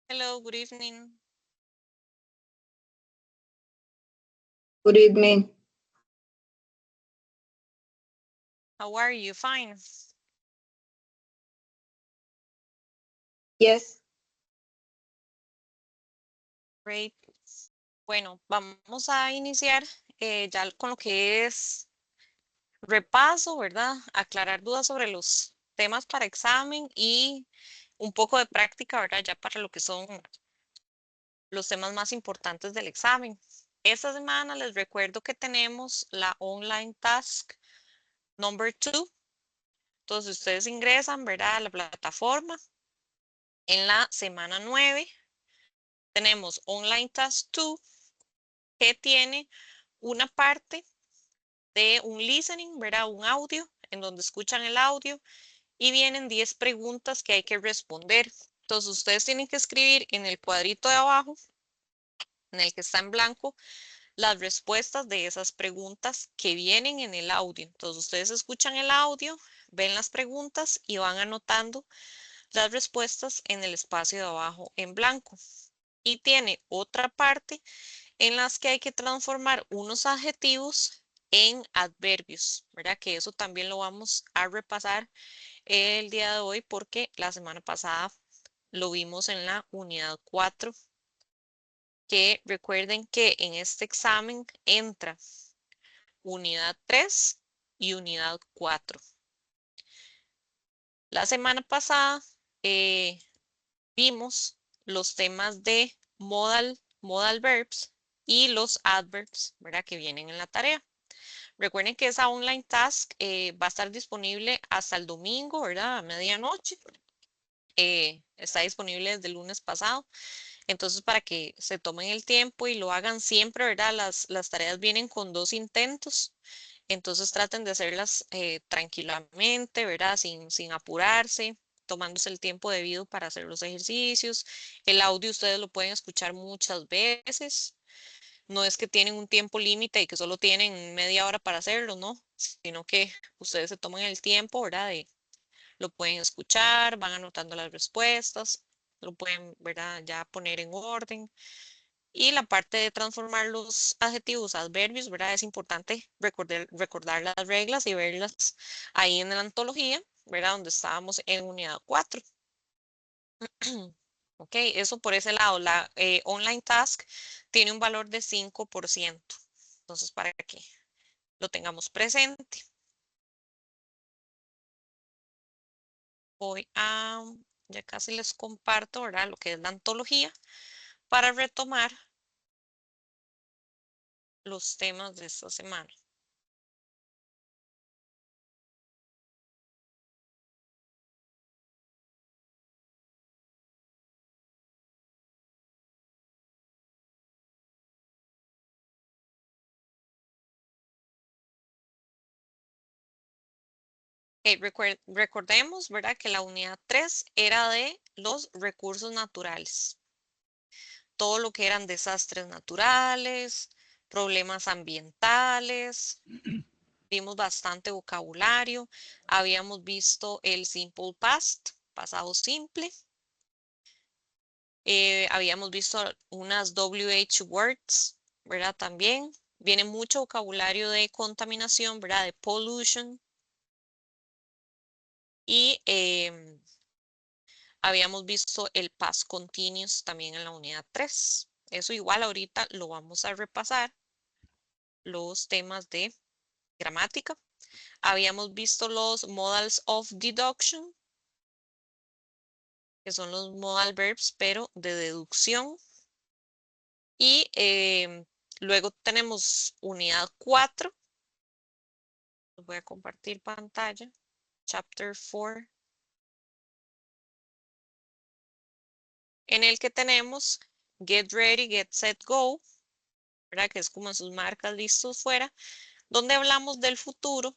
Hello, good evening. Good evening. How are you? Fine. Yes. Great. Bueno, vamos a iniciar ya con lo que es repaso, ¿verdad? Aclarar dudas sobre los temas para examen y un poco de práctica, ¿verdad? Ya para lo que son los temas más importantes del examen. Esta semana les recuerdo que tenemos la online task number 2. Entonces ustedes ingresan, ¿verdad? A la plataforma. En la semana 9 tenemos online task 2 que tiene una parte de un listening, ¿verdad? Un audio en donde escuchan el audio y vienen 10 preguntas que hay que responder. Entonces ustedes tienen que escribir en el cuadrito de abajo, en el que está en blanco, las respuestas de esas preguntas que vienen en el audio. Entonces ustedes escuchan el audio, ven las preguntas y van anotando las respuestas en el espacio de abajo en blanco. Y tiene otra parte en las que hay que transformar unos adjetivos en adverbios, ¿verdad? Que eso también lo vamos a repasar el día de hoy porque la semana pasada lo vimos en la unidad 4, que recuerden que en este examen entra unidad 3 y unidad 4. La semana pasada vimos los temas de modal verbs y los adverbs, ¿verdad? Que vienen en la tarea. Recuerden que esa online task va a estar disponible hasta el domingo, ¿verdad? A medianoche. Está disponible desde el lunes pasado. Entonces, para que se tomen el tiempo y lo hagan siempre, ¿verdad? Las tareas vienen con 2 intentos. Entonces, traten de hacerlas tranquilamente, ¿verdad? Sin apurarse, tomándose el tiempo debido para hacer los ejercicios. El audio ustedes lo pueden escuchar muchas veces. No es que tienen un tiempo límite y que solo tienen media hora para hacerlo, ¿no? Sino que ustedes se toman el tiempo, ¿verdad? Lo pueden escuchar, van anotando las respuestas, lo pueden, ¿verdad? Ya poner en orden. Y la parte de transformar los adjetivos a adverbios, ¿verdad? Es importante recordar las reglas y verlas ahí en la antología, ¿verdad? Donde estábamos en unidad 4. Ok, eso por ese lado. La online task tiene un valor de 5%. Entonces, para que lo tengamos presente. Voy a, ya casi les comparto, ¿verdad? Lo que es la antología para retomar los temas de esta semana. Recordemos, ¿verdad? Que la unidad 3 era de los recursos naturales. Todo lo que eran desastres naturales, problemas ambientales. Vimos bastante vocabulario. Habíamos visto el simple past, pasado simple. Habíamos visto unas WH words, ¿verdad? También viene mucho vocabulario de contaminación, ¿verdad? De pollution. Y habíamos visto el past continuous también en la unidad 3. Eso igual ahorita lo vamos a repasar, los temas de gramática. Habíamos visto los modals of deduction, que son los modal verbs, pero de deducción. Y luego tenemos unidad 4. Voy a compartir pantalla. Chapter 4. En el que tenemos Get Ready, Get Set, Go, ¿verdad? Que es como sus marcas listos fuera, donde hablamos del futuro.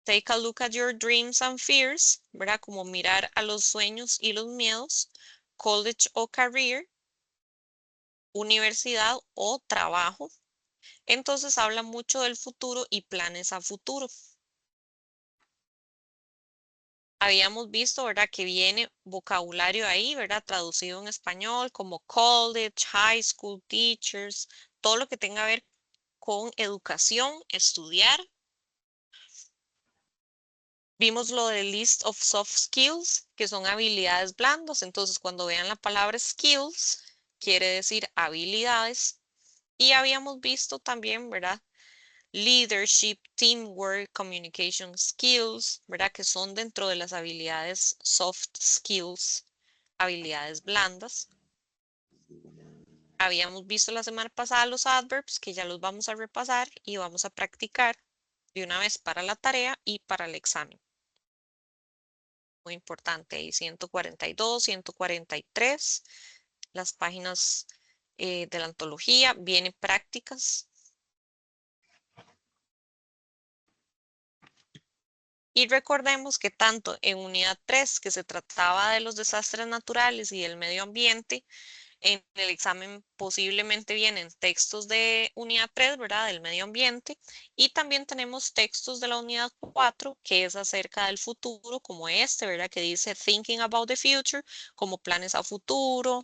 Take a look at your dreams and fears, ¿verdad? Como mirar a los sueños y los miedos. College o career, universidad o trabajo. Entonces habla mucho del futuro y planes a futuro. habíamos visto, ¿verdad? Que viene vocabulario ahí, ¿verdad? Traducido en español como college, high school, teachers, todo lo que tenga que ver con educación, estudiar. Vimos lo de list of soft skills, que son habilidades blandas. Entonces, cuando vean la palabra skills, quiere decir habilidades. Y habíamos visto también, ¿verdad? Leadership, teamwork, communication skills, ¿verdad? Que son dentro de las habilidades soft skills, habilidades blandas. Habíamos visto la semana pasada los adverbs, que ya los vamos a repasar y vamos a practicar de una vez para la tarea y para el examen. Muy importante, ahí 142, 143, las páginas de la antología, vienen prácticas. Y recordemos que tanto en unidad 3, que se trataba de los desastres naturales y del medio ambiente, en el examen posiblemente vienen textos de unidad 3, ¿verdad? Del medio ambiente. Y también tenemos textos de la unidad 4, que es acerca del futuro, como este, ¿verdad? Que dice Thinking about the future, como planes a futuro.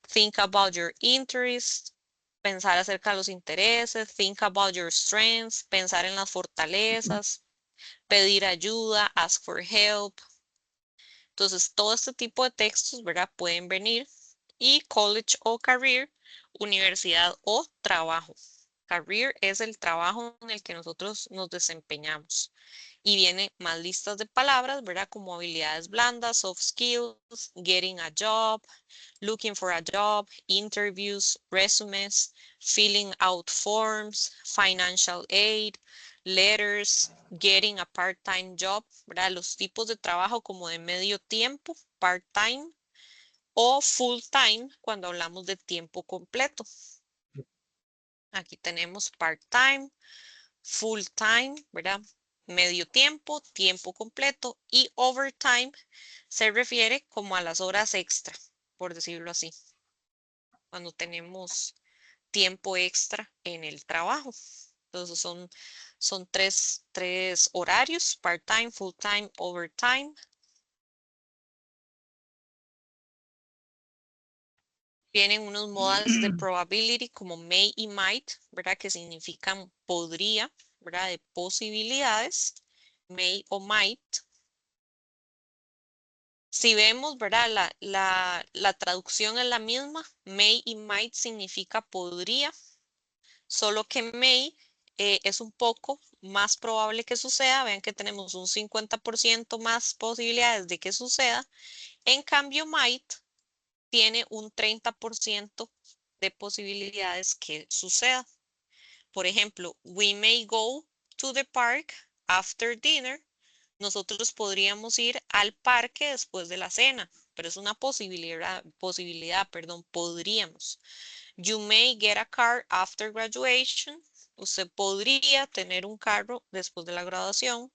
Think about your interests, pensar acerca de los intereses. Think about your strengths, pensar en las fortalezas. Pedir ayuda, ask for help. Entonces, todo este tipo de textos, ¿verdad? Pueden venir. Y college o career, universidad o trabajo. Career es el trabajo en el que nosotros nos desempeñamos. Y vienen más listas de palabras, ¿verdad? Como habilidades blandas, soft skills, getting a job, looking for a job, interviews, resumes, filling out forms, financial aid, letters, getting a part-time job, ¿verdad? Los tipos de trabajo como de medio tiempo, part-time, o full-time cuando hablamos de tiempo completo. Aquí tenemos part-time, full-time, ¿verdad? Medio tiempo, tiempo completo, y overtime se refiere como a las horas extra, por decirlo así, cuando tenemos tiempo extra en el trabajo. Entonces son tres horarios: part-time, full-time, overtime. Vienen unos modals de probability como may y might, ¿verdad? Que significan podría, ¿verdad? De posibilidades, may o might. Si vemos, ¿verdad? La traducción es la misma. May y might significa podría, solo que may es un poco más probable que suceda. Vean que tenemos un 50% más posibilidades de que suceda. En cambio, might tiene un 30% de posibilidades que suceda. Por ejemplo, we may go to the park after dinner. Nosotros podríamos ir al parque después de la cena, pero es una posibilidad, perdón, podríamos. You may get a car after graduation. Usted podría tener un carro después de la graduación.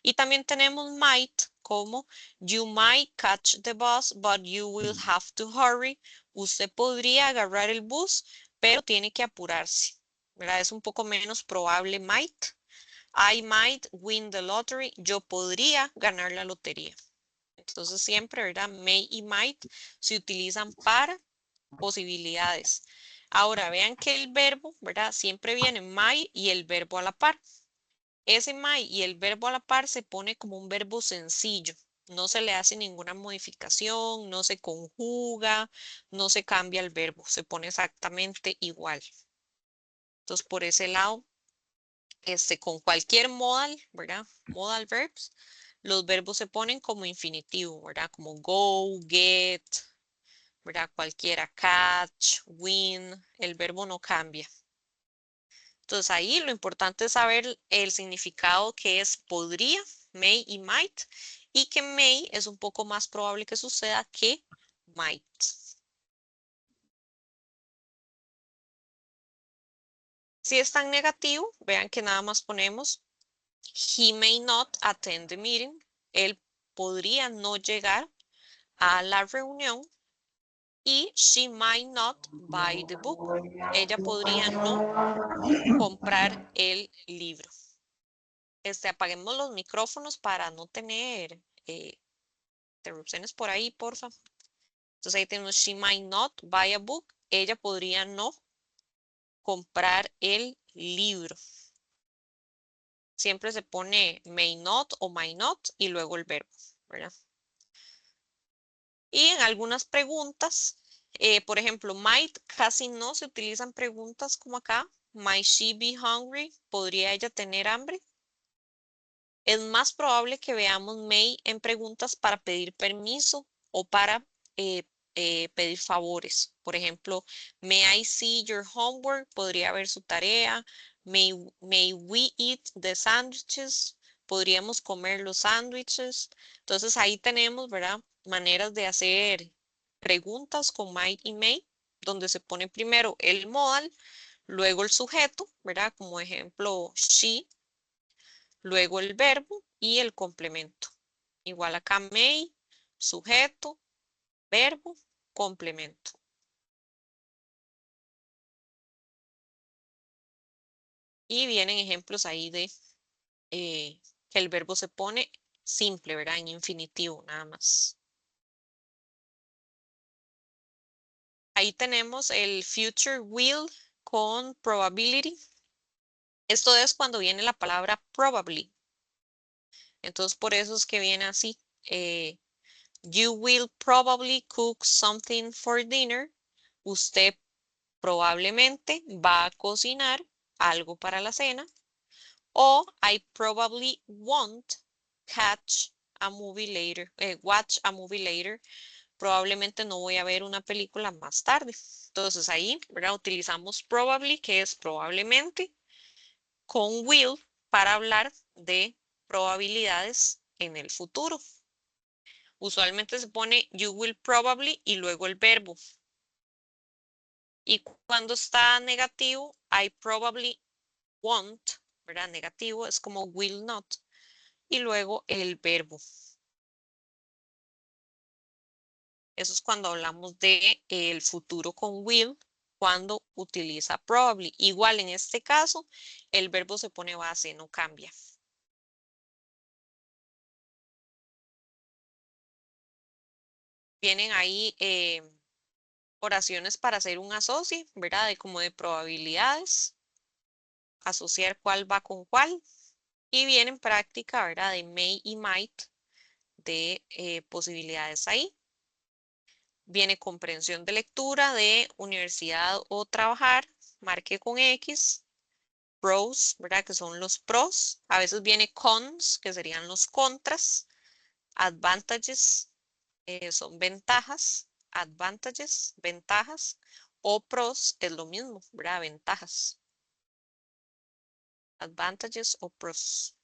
Y también tenemos might como you might catch the bus, but you will have to hurry. Usted podría agarrar el bus, pero tiene que apurarse, ¿verdad? Es un poco menos probable might. I might win the lottery. Yo podría ganar la lotería. Entonces siempre, ¿verdad? May y might se utilizan para posibilidades. Ahora vean que el verbo, ¿verdad? Siempre viene might y el verbo a la par. Ese may y el verbo a la par se pone como un verbo sencillo. No se le hace ninguna modificación, no se conjuga, no se cambia el verbo, se pone exactamente igual. Entonces, por ese lado, con cualquier modal, ¿verdad? Modal verbs, los verbos se ponen como infinitivo, ¿verdad? Como go, get, ¿verdad? Cualquiera, catch, win, el verbo no cambia. Entonces ahí lo importante es saber el significado que es podría, may y might, y que may es un poco más probable que suceda que might. Si es tan negativo, vean que nada más ponemos he may not attend the meeting. Él podría no llegar a la reunión. Y she might not buy the book. Ella podría no comprar el libro. Apaguemos los micrófonos para no tener interrupciones por ahí, porfa. Entonces ahí tenemos she might not buy a book. Ella podría no comprar el libro. Siempre se pone may not o might not y luego el verbo, ¿verdad? Y en algunas preguntas, por ejemplo, might casi no se utilizan preguntas como acá. Might she be hungry? ¿Podría ella tener hambre? Es más probable que veamos may en preguntas para pedir permiso o para eh, pedir favores. Por ejemplo, may I see your homework? Podría ver su tarea. May we eat the sandwiches? Podríamos comer los sándwiches. Entonces ahí tenemos, ¿verdad? Maneras de hacer preguntas con might y may, donde se pone primero el modal, luego el sujeto, ¿verdad? Como ejemplo, she, luego el verbo y el complemento. Igual acá may, sujeto, verbo, complemento. Y vienen ejemplos ahí de que el verbo se pone simple, ¿verdad? En infinitivo, nada más. Ahí tenemos el future will con probability. Esto es cuando viene la palabra probably. Entonces, por eso es que viene así. You will probably cook something for dinner. Usted probablemente va a cocinar algo para la cena. O I probably won't catch a movie later, watch a movie later. Probablemente no voy a ver una película más tarde. Entonces ahí, ¿verdad? Utilizamos probably, que es probablemente, con will para hablar de probabilidades en el futuro. Usualmente se pone you will probably y luego el verbo. Y cuando está negativo, I probably won't, ¿verdad? Negativo es como will not. Y luego el verbo. Eso es cuando hablamos de el futuro con will, cuando utiliza probably. Igual en este caso, el verbo se pone base, no cambia. Vienen ahí oraciones para hacer un asocio, ¿verdad? De como de probabilidades, asociar cuál va con cuál. Y viene en práctica, ¿verdad? De may y might, de posibilidades ahí. Viene comprensión de lectura de universidad o trabajar, marque con X. Pros, ¿verdad? Que son los pros. A veces viene cons, que serían los contras. Advantages, son ventajas. Advantages, ventajas. O pros es lo mismo, ¿verdad? Ventajas. Advantages o pros.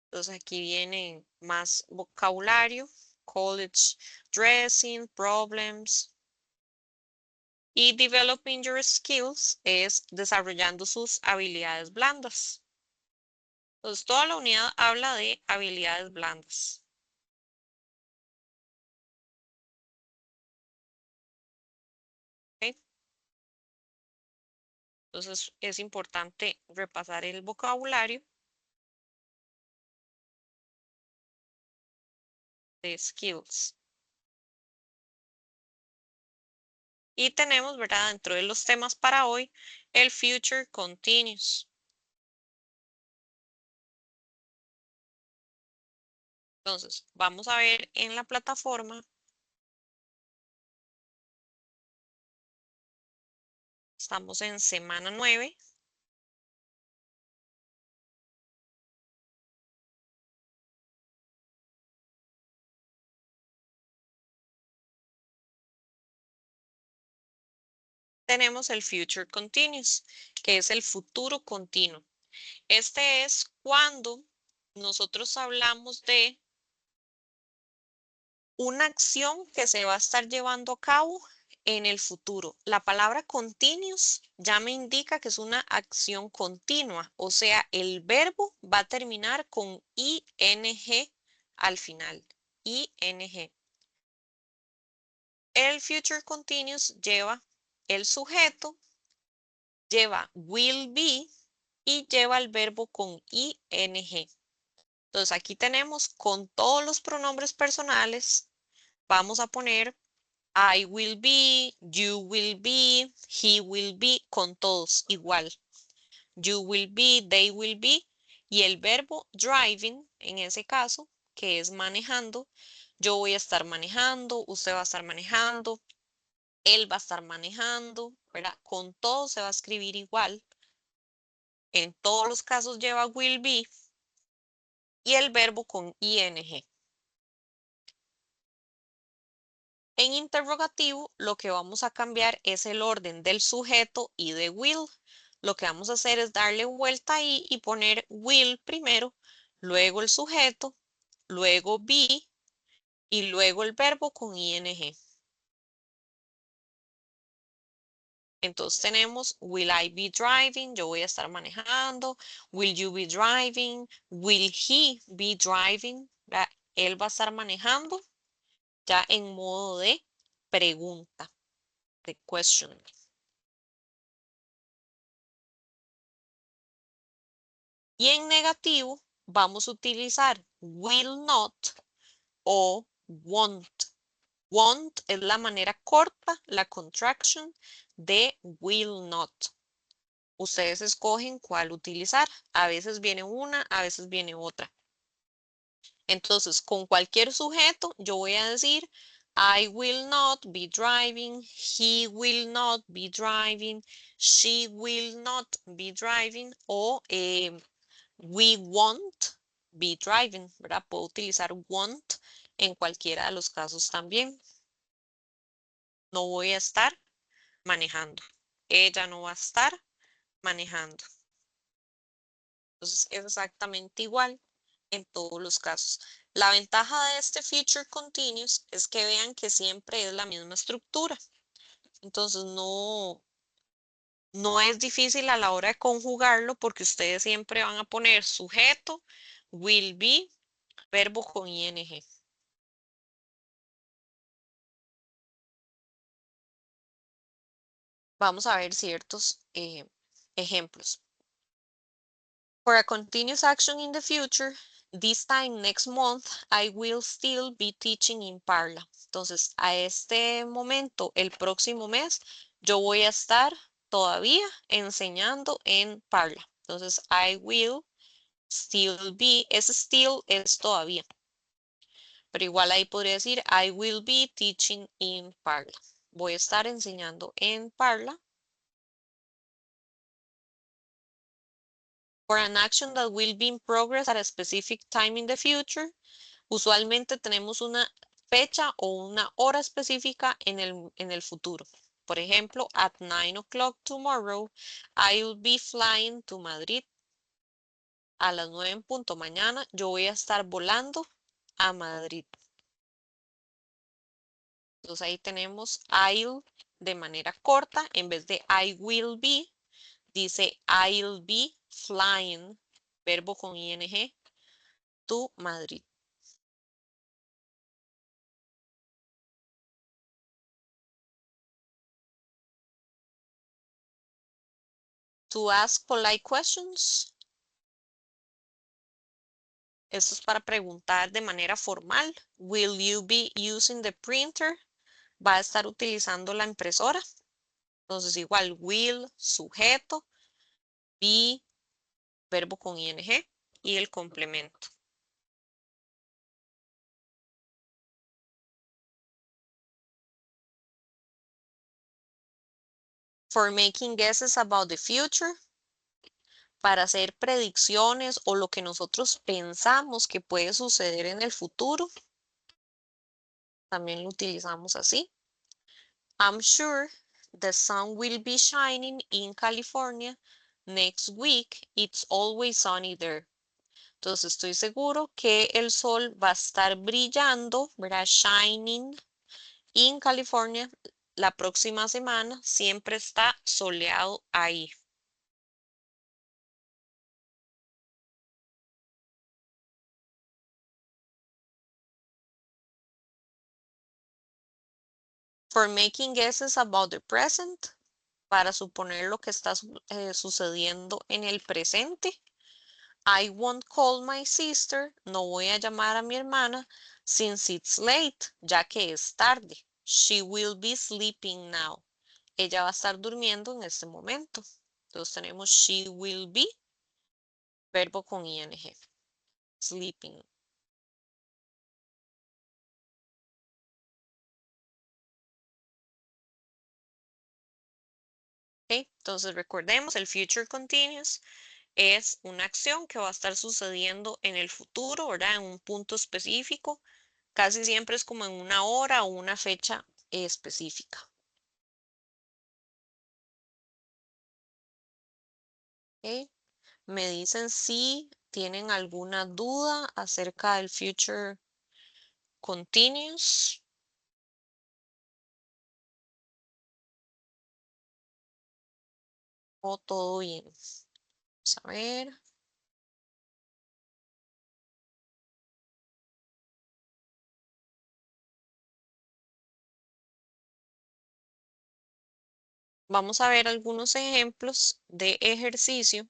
Entonces aquí viene más vocabulario. College dressing, problems. Y developing your skills es desarrollando sus habilidades blandas. Entonces, toda la unidad habla de habilidades blandas. ¿Ok? Entonces, es importante repasar el vocabulario de skills. Y tenemos, ¿verdad? Dentro de los temas para hoy, el future continuous. Entonces, vamos a ver en la plataforma. Estamos en semana 9. Tenemos el future continuous, que es el futuro continuo. Este es cuando nosotros hablamos de una acción que se va a estar llevando a cabo en el futuro. La palabra continuous ya me indica que es una acción continua, o sea, el verbo va a terminar con ing al final. ing. El future continuous lleva el sujeto, lleva will be y lleva el verbo con ing. Entonces aquí tenemos con todos los pronombres personales, vamos a poner I will be, you will be, he will be, con todos igual. You will be, they will be, y el verbo driving, en ese caso, que es manejando, yo voy a estar manejando, usted va a estar manejando, él va a estar manejando, ¿verdad? Con todo se va a escribir igual. En todos los casos lleva will be y el verbo con ing. En interrogativo, lo que vamos a cambiar es el orden del sujeto y de will. Lo que vamos a hacer es darle vuelta ahí y poner will primero, luego el sujeto, luego be y luego el verbo con ing. Entonces tenemos will I be driving, yo voy a estar manejando, will you be driving, will he be driving, él va a estar manejando, ya en modo de pregunta, de question. Y en negativo vamos a utilizar will not o won't. Won't es la manera corta, la contraction de will not. Ustedes escogen cuál utilizar. A veces viene una, a veces viene otra. Entonces, con cualquier sujeto, yo voy a decir, I will not be driving, he will not be driving, she will not be driving o we won't be driving, ¿verdad? Puedo utilizar won't en cualquiera de los casos también. No voy a estar manejando. Ella no va a estar manejando. Entonces es exactamente igual en todos los casos. La ventaja de este future continuous es que vean que siempre es la misma estructura. Entonces no es difícil a la hora de conjugarlo porque ustedes siempre van a poner sujeto, will be, verbo con ing. Vamos a ver ciertos ejemplos. For a continuous action in the future, this time next month, I will still be teaching in Parla. Entonces, a este momento, el próximo mes, yo voy a estar todavía enseñando en Parla. Entonces, I will still be, ese still es todavía. Pero igual ahí podría decir, I will be teaching in Parla. Voy a estar enseñando en Parla. For an action that will be in progress at a specific time in the future, usualmente tenemos una fecha o una hora específica en el futuro. Por ejemplo, at 9 o'clock tomorrow, I will be flying to Madrid. A las 9 en punto mañana, yo voy a estar volando a Madrid. Entonces ahí tenemos I'll de manera corta, en vez de I will be, dice I'll be flying, verbo con ing, to Madrid. To ask polite questions. Esto es para preguntar de manera formal. Will you be using the printer? Va a estar utilizando la impresora. Entonces igual will, sujeto, be, verbo con ing y el complemento. For making guesses about the future. Para hacer predicciones o lo que nosotros pensamos que puede suceder en el futuro. También lo utilizamos así. I'm sure the sun will be shining in California next week. It's always sunny there. Entonces estoy seguro que el sol va a estar brillando, ¿verdad? Shining in California la próxima semana. Siempre está soleado ahí. For making guesses about the present. Para suponer lo que está sucediendo en el presente. I won't call my sister. No voy a llamar a mi hermana since it's late, ya que es tarde. She will be sleeping now. Ella va a estar durmiendo en este momento. Entonces tenemos she will be, verbo con ing. Sleeping. Okay. Entonces recordemos, el future continuous es una acción que va a estar sucediendo en el futuro, ¿verdad? En un punto específico. Casi siempre es como en una hora o una fecha específica. Okay. Me dicen si tienen alguna duda acerca del future continuous. O todo bien. Vamos a ver. Vamos a ver algunos ejemplos de ejercicio.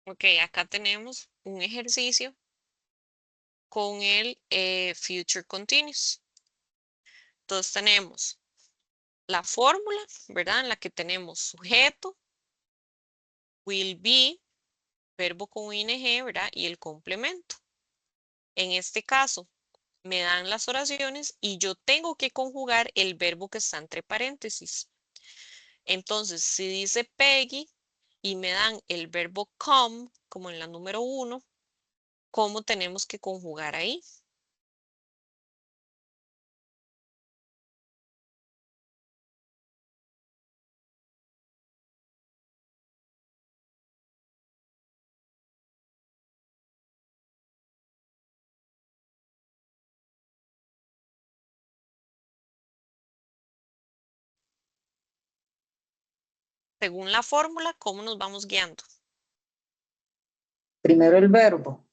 Ok, acá tenemos un ejercicio con el future continuous. Entonces tenemos la fórmula, ¿verdad? En la que tenemos sujeto, will be, verbo con ing, ¿verdad? Y el complemento. En este caso, me dan las oraciones y yo tengo que conjugar el verbo que está entre paréntesis. Entonces, si dice Peggy y me dan el verbo come, como en la número 1, ¿cómo tenemos que conjugar ahí? Según la fórmula, ¿cómo nos vamos guiando? Primero el verbo.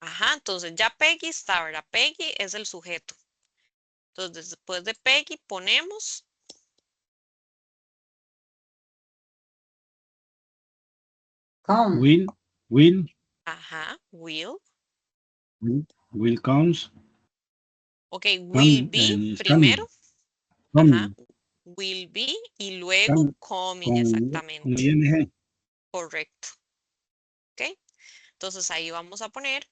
Ajá, entonces ya Peggy está, ¿verdad? Peggy es el sujeto. Entonces, después de Peggy ponemos Come. ajá, will. Will comes. Ok, will be primero. Ajá, will be y luego coming, Con exactamente. ing. Correcto. Ok, entonces ahí vamos a poner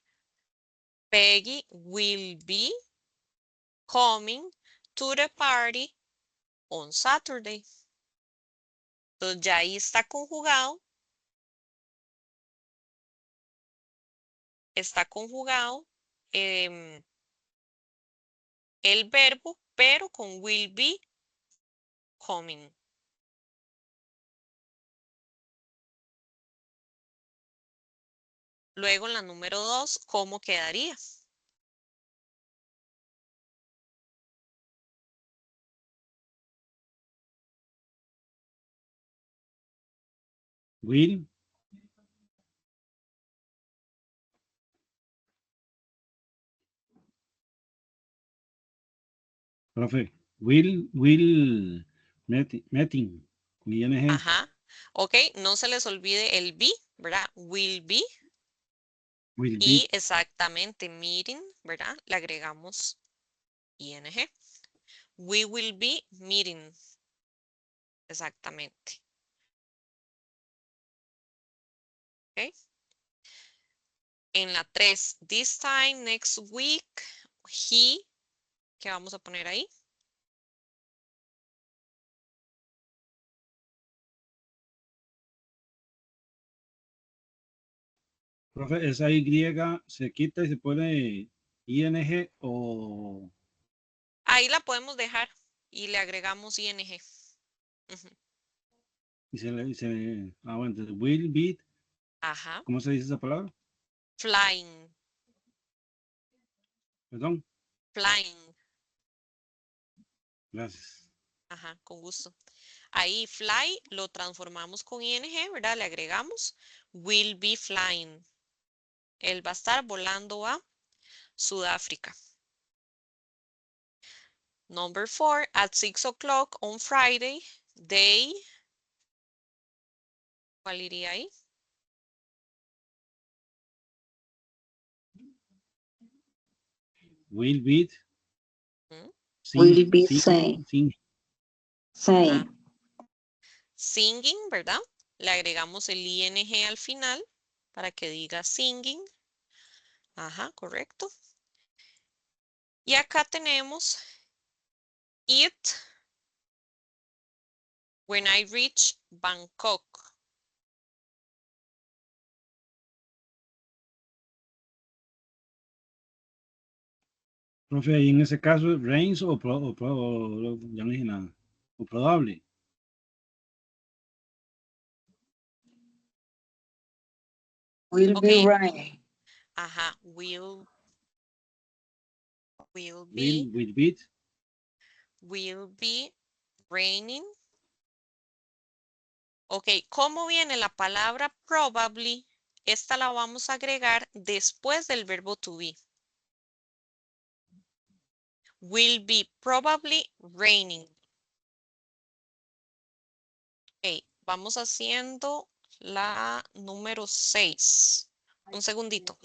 Peggy will be coming to the party on Saturday. Entonces ya ahí está conjugado. Está conjugado el verbo, pero con will be coming. Luego en la número 2, ¿cómo quedaría? Will. Profe, will meeting con ing. Ajá. Ok, no se les olvide el be, ¿verdad? Will be. Will Y be. exactamente meeting, ¿verdad? Le agregamos ing. We will be meeting. Exactamente. Ok. En la 3, this time next week, he, ¿qué vamos a poner ahí? Profe, esa Y se quita y se pone ing o... Ahí la podemos dejar y le agregamos ing. Ujú. bueno, entonces will be, Ajá. ¿cómo se dice esa palabra? Flying. Perdón. Flying. Gracias. Ajá, con gusto. Ahí fly lo transformamos con ing, ¿verdad? Le agregamos will be flying. Él va a estar volando a Sudáfrica. Number 4, at 6 o'clock on Friday, they, ¿cuál iría ahí? Will be. ¿Mm? Will be same. Same. Singing, ¿verdad? Le agregamos el ing al final para que diga singing. Ajá, correcto. Y acá tenemos it when I reach Bangkok. Profe, y en ese caso, rains o ya no dije nada. O probable. Will be Ok. rain. Ajá, will be, will be raining. Ok, ¿cómo viene la palabra probably? Esta la vamos a agregar después del verbo to be. Will be probably raining. Ok, vamos haciendo la número 6. Un segundito.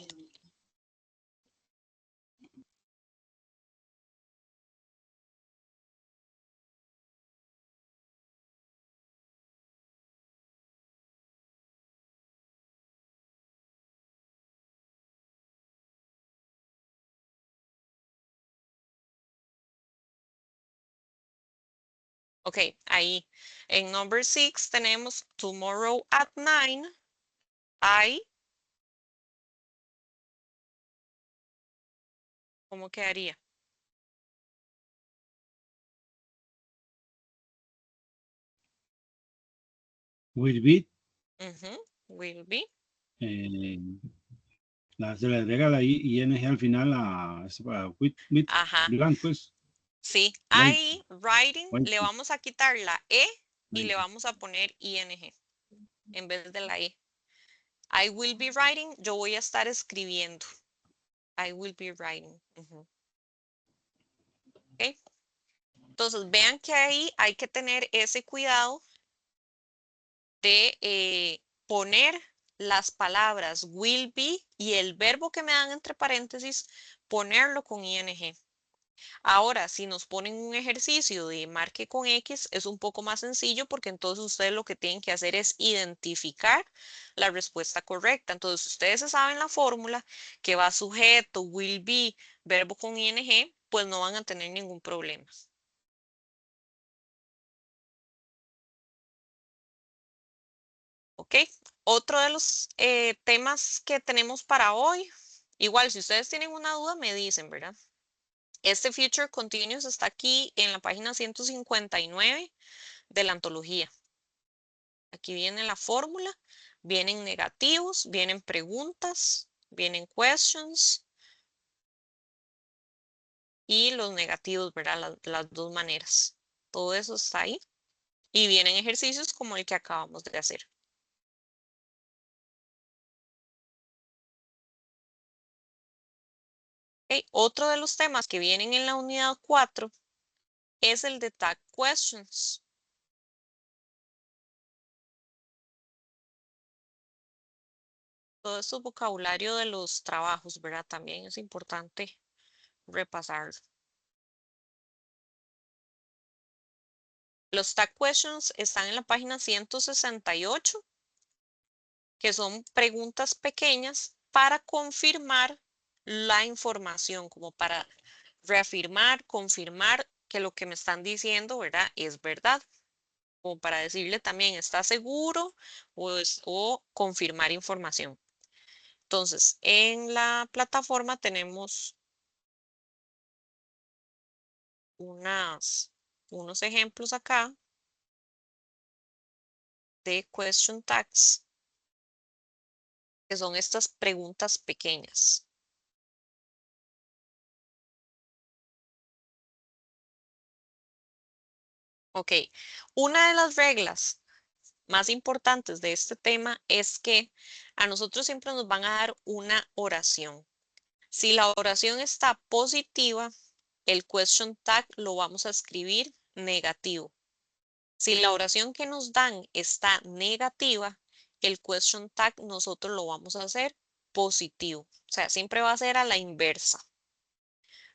Ok, ahí. En number 6 tenemos tomorrow at 9. ¿Cómo quedaría? Will be. Will be. Se le agrega la ing al final with, Ajá. pues. Sí, White, ahí, writing, white. le vamos a quitar la E y le vamos a poner ing en vez de la E. I will be writing, yo voy a estar escribiendo. I will be writing. Okay. Entonces, vean que ahí hay que tener ese cuidado de poner las palabras will be y el verbo que me dan entre paréntesis, ponerlo con ing. Ahora, si nos ponen un ejercicio de marque con X, es un poco más sencillo porque entonces ustedes lo que tienen que hacer es identificar la respuesta correcta. Entonces, ustedes se saben la fórmula que va sujeto, will be, verbo con ing, pues no van a tener ningún problema. ¿Ok? Otro de los temas que tenemos para hoy, igual si ustedes tienen una duda me dicen, ¿verdad? Este Future Continuous está aquí en la página 159 de la antología. Aquí viene la fórmula, vienen negativos, vienen preguntas, vienen questions y los negativos, ¿verdad? Las dos maneras. Todo eso está ahí. Y vienen ejercicios como el que acabamos de hacer. Okay. Otro de los temas que vienen en la unidad 4 es el de tag questions. Todo esto vocabulario de los trabajos, ¿verdad? También es importante repasarlo. Los tag questions están en la página 168, que son preguntas pequeñas para confirmar la información, como para reafirmar, confirmar que lo que me están diciendo, ¿verdad? Es verdad. Como para decirle también, ¿está seguro? O confirmar información. Entonces, en la plataforma tenemos unos ejemplos acá de question tags, que son estas preguntas pequeñas. Ok, una de las reglas más importantes de este tema es que a nosotros siempre nos van a dar una oración. Si la oración está positiva, el question tag lo vamos a escribir negativo. Si la oración que nos dan está negativa, el question tag nosotros lo vamos a hacer positivo. O sea, siempre va a ser a la inversa.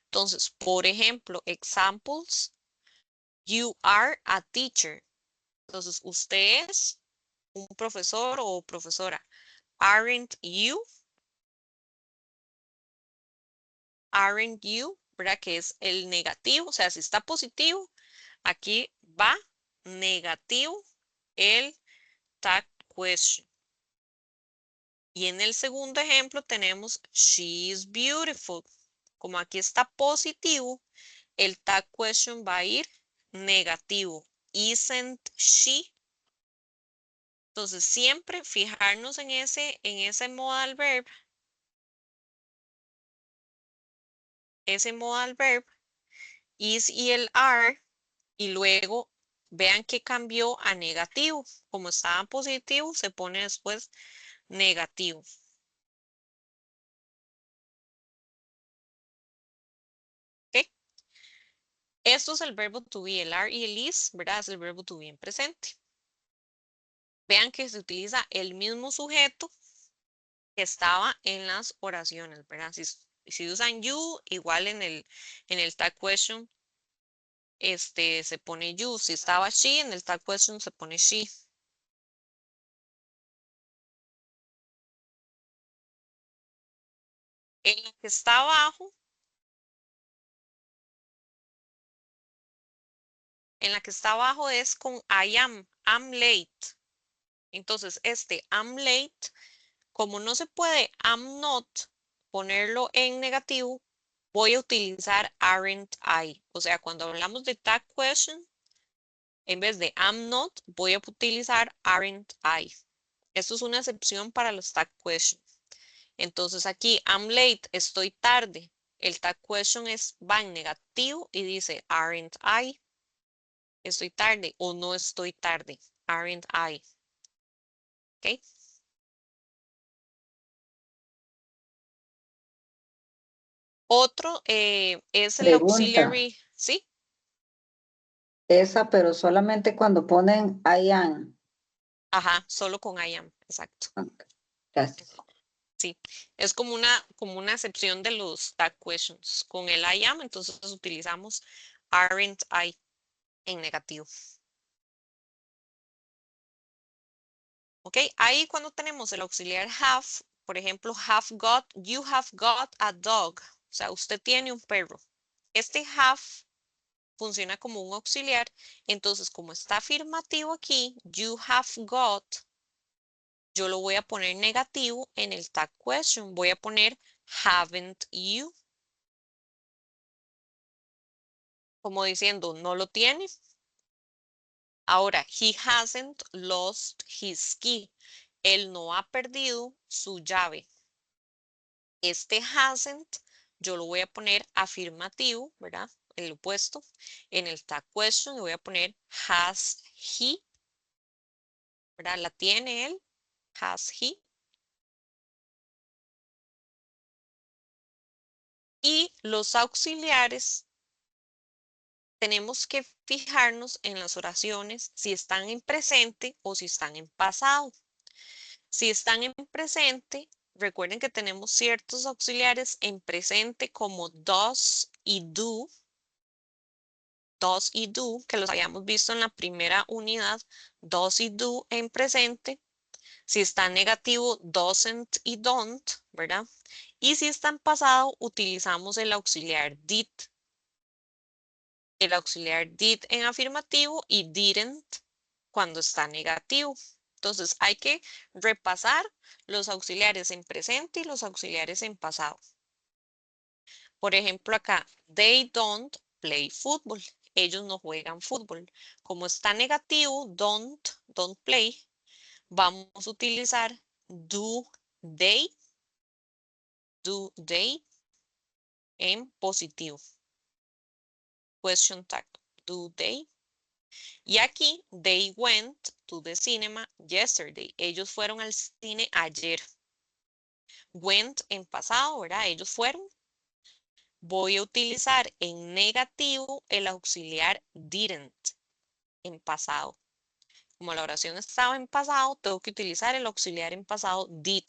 Entonces, por ejemplo, examples, you are a teacher. Entonces, usted es un profesor o profesora. Aren't you? Aren't you? ¿Verdad? Que es el negativo. O sea, si está positivo, aquí va negativo el tag question. Y en el segundo ejemplo tenemos she is beautiful. Como aquí está positivo, el tag question va a ir negativo. Isn't she? Entonces, siempre fijarnos en ese modal verb. Ese modal verb, is y el are, y luego vean que cambió a negativo. Como estaba positivo, se pone después negativo. ¿Ok? Esto es el verbo to be, el are y el is, ¿verdad? Es el verbo to be en presente. Vean que se utiliza el mismo sujeto que estaba en las oraciones, ¿verdad? Si usan you, igual en el tag question, se pone you. Si estaba she, en el tag question se pone she. En la que está abajo, es con I am late. Entonces, I'm late, como no se puede I'm not ponerlo en negativo, voy a utilizar aren't I. O sea, cuando hablamos de tag question, en vez de I'm not, voy a utilizar aren't I. Esto es una excepción para los tag question. Entonces aquí, I'm late, estoy tarde. El tag question va en negativo y dice aren't I. Estoy tarde o no estoy tarde. Aren't I. ¿Ok? Otro es el Pregunta, auxiliary, ¿sí? esa, pero solamente cuando ponen I am. Ajá, solo con I am, exacto. Ok, gracias. Sí, es como una excepción de los tag questions. Con el I am, entonces utilizamos aren't I en negativo. ¿Ok? Ahí cuando tenemos el auxiliar have, por ejemplo, you have got a dog. O sea, usted tiene un perro. Este have funciona como un auxiliar. Entonces, como está afirmativo aquí, you have got, yo lo voy a poner negativo en el tag question. Voy a poner haven't you. Como diciendo, no lo tiene. Ahora, he hasn't lost his key. Él no ha perdido su llave. Este hasn't, yo lo voy a poner afirmativo, ¿verdad? El opuesto. En el tag question le voy a poner has he, ¿verdad? ¿La tiene él? Has he. Y los auxiliares, tenemos que fijarnos en las oraciones si están en presente o si están en pasado. Si están en presente, recuerden que tenemos ciertos auxiliares en presente como does y do. Does y do, que los habíamos visto en la primera unidad. Does y do en presente. Si está en negativo, doesn't y don't, ¿verdad? Y si está en pasado, utilizamos el auxiliar did. El auxiliar did en afirmativo y didn't cuando está negativo. Entonces hay que repasar los auxiliares en presente y los auxiliares en pasado. Por ejemplo acá, they don't play football. Ellos no juegan fútbol. Como está negativo, don't play, vamos a utilizar do they en positivo. Question tag, do they. Y aquí, they went to the cinema yesterday. Ellos fueron al cine ayer. Went en pasado, ¿verdad? Ellos fueron. Voy a utilizar en negativo el auxiliar didn't en pasado. Como la oración estaba en pasado, tengo que utilizar el auxiliar en pasado did.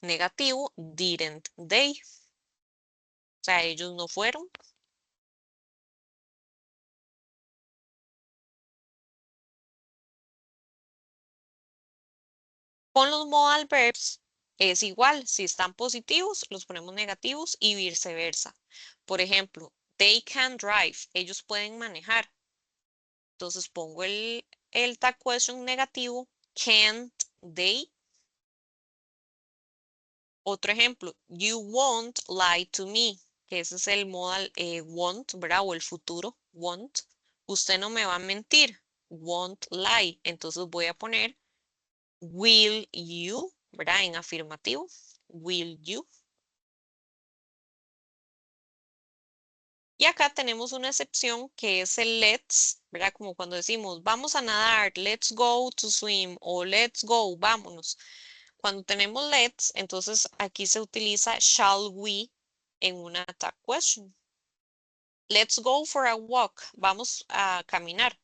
Negativo, didn't they. O sea, ellos no fueron. Con los modal verbs es igual. Si están positivos, los ponemos negativos y viceversa. Por ejemplo, they can drive. Ellos pueden manejar. Entonces pongo el tag question negativo. Can't they? Otro ejemplo, you won't lie to me, que ese es el modal won't, ¿verdad? O el futuro, won't. Usted no me va a mentir, won't lie. Entonces voy a poner will you, ¿verdad? En afirmativo, will you. Y acá tenemos una excepción que es el let's, ¿verdad? Como cuando decimos, vamos a nadar, let's go to swim o let's go, vámonos. Cuando tenemos let's, entonces aquí se utiliza shall we en una tag question. Let's go for a walk. Vamos a caminar.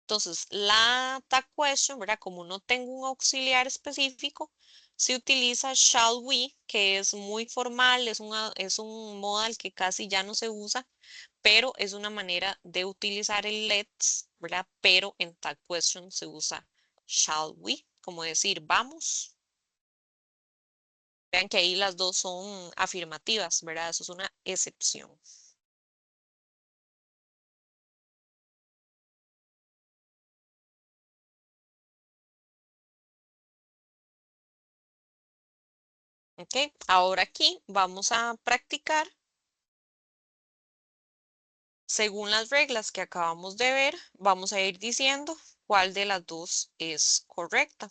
Entonces, la tag question, ¿verdad? Como no tengo un auxiliar específico, se utiliza shall we, que es muy formal, es un modal que casi ya no se usa, pero es una manera de utilizar el let's, ¿verdad? Pero en tag question se usa shall we, como decir vamos. Vean que ahí las dos son afirmativas, ¿verdad? Eso es una excepción. Ok, ahora aquí vamos a practicar según las reglas que acabamos de ver. Vamos a ir diciendo cuál de las dos es correcta.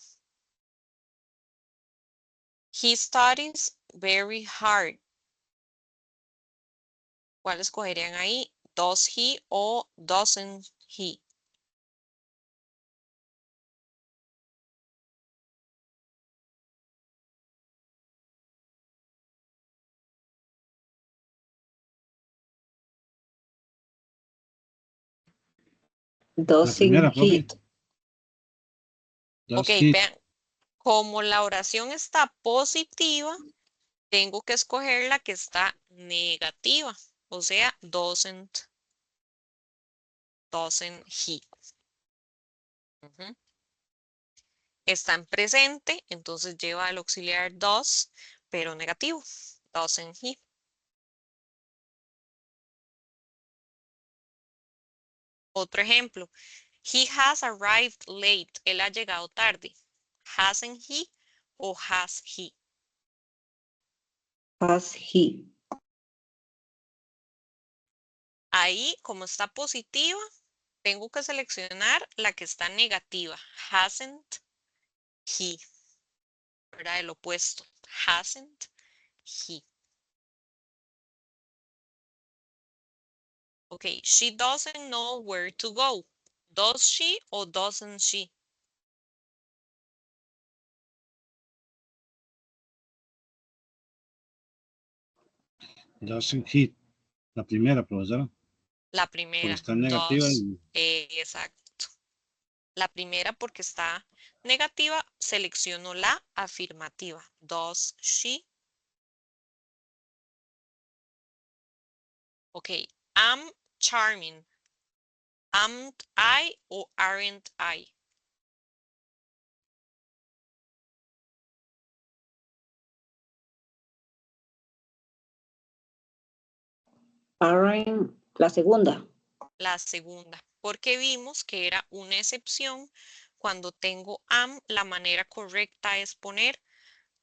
He studies very hard. ¿Cuál escogerían ahí? Does he o doesn't he? La Doesn't primera, profe. hit. Does Ok, he. vean, como la oración está positiva, tengo que escoger la que está negativa, o sea, doesn't he. Ujú. Está en presente, entonces lleva el auxiliar does, pero negativo, doesn't he. Otro ejemplo, he has arrived late, él ha llegado tarde. Hasn't he o has he. Has he. Ahí, como está positiva, tengo que seleccionar la que está negativa. Hasn't he. ¿Verdad? El opuesto. Hasn't he. Ok, she doesn't know where to go. Does she o doesn't she? Doesn't he. La primera, profesora. La Porque primera, está negativa does. y Exacto. La primera porque está negativa, selecciono la afirmativa. Does she? Ok, I'm charming. Am I o aren't I? Aren't, la segunda. La segunda, porque vimos que era una excepción. Cuando tengo am, la manera correcta es poner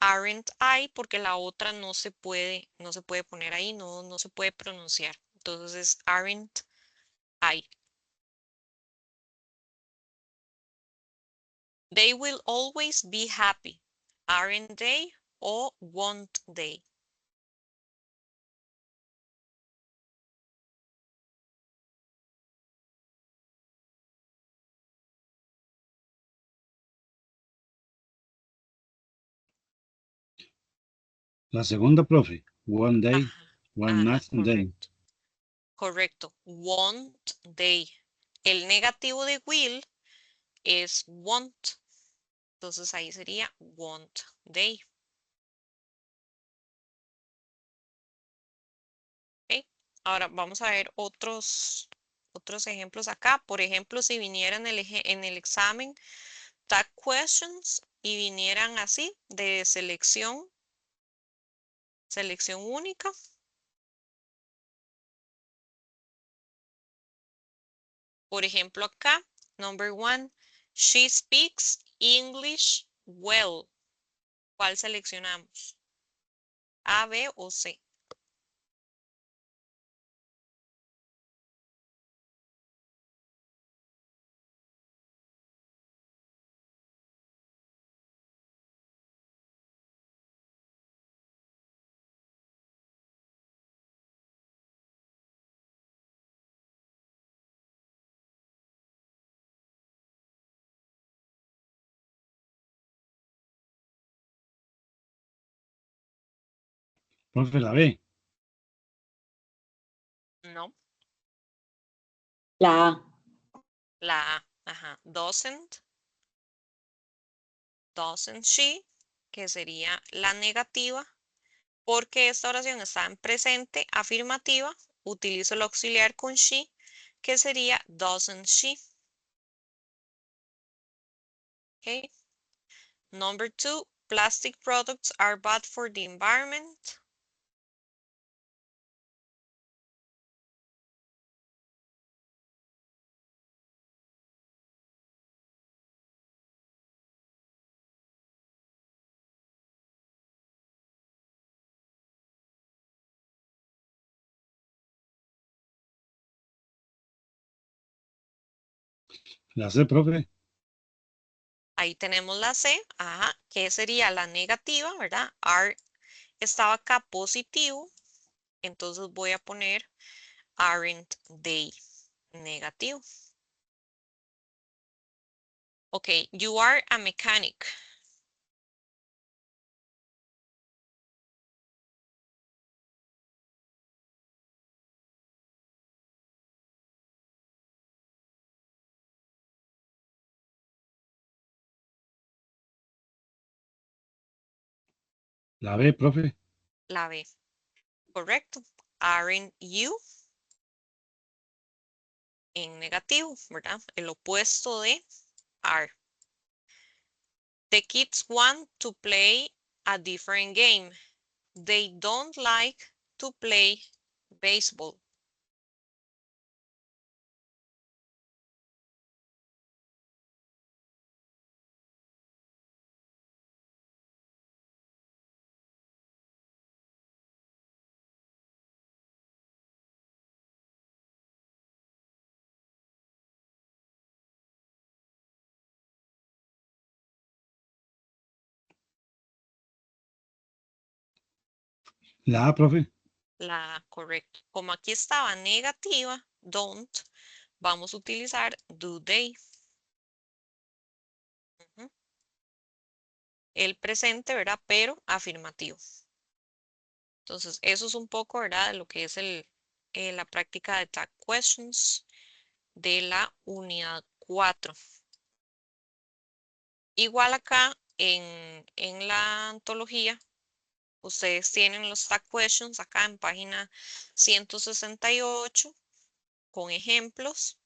aren't I, porque la otra no se puede poner ahí, no se puede pronunciar. Entonces es aren't I. They will always be happy. Aren't they o won't they? La segunda, profe. One day, Ajá, one ajá, night and day. correcto. Correcto. Won't they. El negativo de will es won't. Entonces ahí sería won't they. ¿Ok? Ahora vamos a ver otros ejemplos acá. Por ejemplo, si viniera en el examen tag questions y vinieran así de selección única. Por ejemplo, acá, number 1, she speaks English well. ¿Cuál seleccionamos? A, B o C. Profe, la B. No, La A. la A. Ajá. Doesn't she, que sería la negativa. Porque esta oración está en presente afirmativa, utilizo el auxiliar con she, que sería doesn't she. Okay. Number 2, plastic products are bad for the environment. La C, profe. Ahí tenemos la C, ajá, que sería la negativa, ¿verdad? Are estaba acá positivo, entonces voy a poner aren't they negativo. Ok, you are a mechanic. La B, profe. La B, correcto. Aren't you en negativo, ¿verdad? El opuesto de are. The kids want to play a different game. They don't like to play baseball. La A, profe. La A, correcto. Como aquí estaba negativa, don't, vamos a utilizar do they. Ujú. El presente, ¿verdad? Pero afirmativo. Entonces, eso es un poco, ¿verdad? De lo que es la práctica de tag questions de la unidad 4. Igual acá en la antología, ustedes tienen los tag questions acá en página 168 con ejemplos.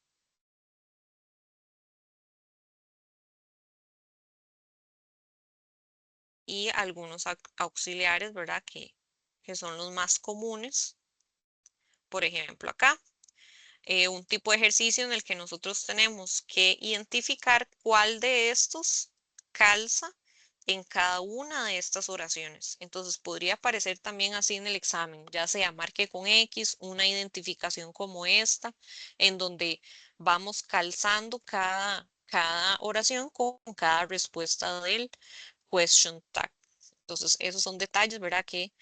Y algunos auxiliares, ¿verdad? Que son los más comunes. Por ejemplo, acá, un tipo de ejercicio en el que nosotros tenemos que identificar cuál de estos calza en cada una de estas oraciones. Entonces, podría aparecer también así en el examen, ya sea marque con X, una identificación como esta, en donde vamos calzando cada oración con cada respuesta del question tag. Entonces, esos son detalles, ¿verdad? Que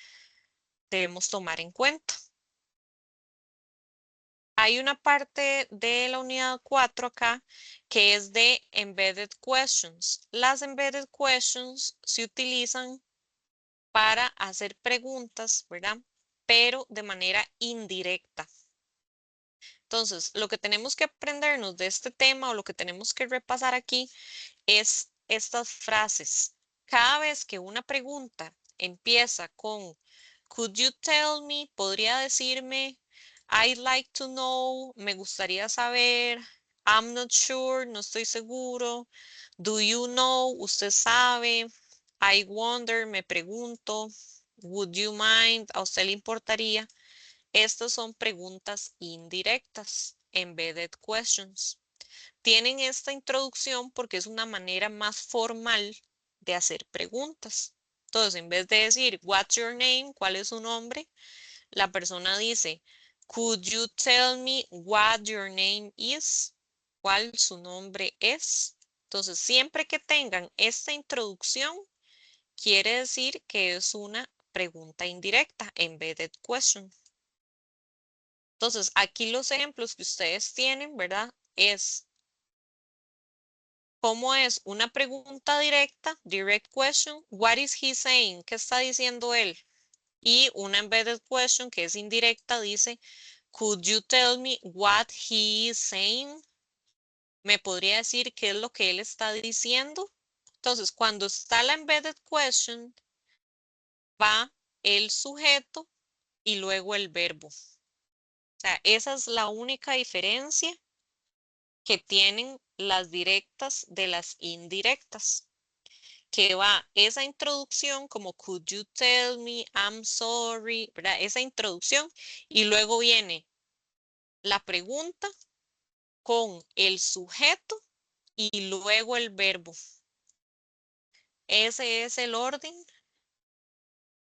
debemos tomar en cuenta. Hay una parte de la unidad 4 acá que es de embedded questions. Las embedded questions se utilizan para hacer preguntas, ¿verdad? Pero de manera indirecta. Entonces, lo que tenemos que aprendernos de este tema o lo que tenemos que repasar aquí es estas frases. Cada vez que una pregunta empieza con could you tell me, podría decirme, I'd like to know, me gustaría saber, I'm not sure, no estoy seguro, do you know, usted sabe, I wonder, me pregunto, would you mind, a usted le importaría. Estas son preguntas indirectas, embedded questions. Tienen esta introducción porque es una manera más formal de hacer preguntas. Entonces, en vez de decir, what's your name? ¿Cuál es su nombre? La persona dice, could you tell me what your name is? ¿Cuál su nombre es? Entonces, siempre que tengan esta introducción, quiere decir que es una pregunta indirecta, embedded question. Entonces, aquí los ejemplos que ustedes tienen, ¿verdad? Es ¿cómo es una pregunta directa, direct question? What is he saying? ¿Qué está diciendo él? Y una embedded question que es indirecta dice, could you tell me what he is saying? ¿Me podría decir qué es lo que él está diciendo? Entonces, cuando está la embedded question, va el sujeto y luego el verbo. O sea, esa es la única diferencia que tienen las directas de las indirectas. Que va esa introducción como could you tell me, I'm sorry, ¿verdad? Esa introducción y luego viene la pregunta con el sujeto y luego el verbo. Ese es el orden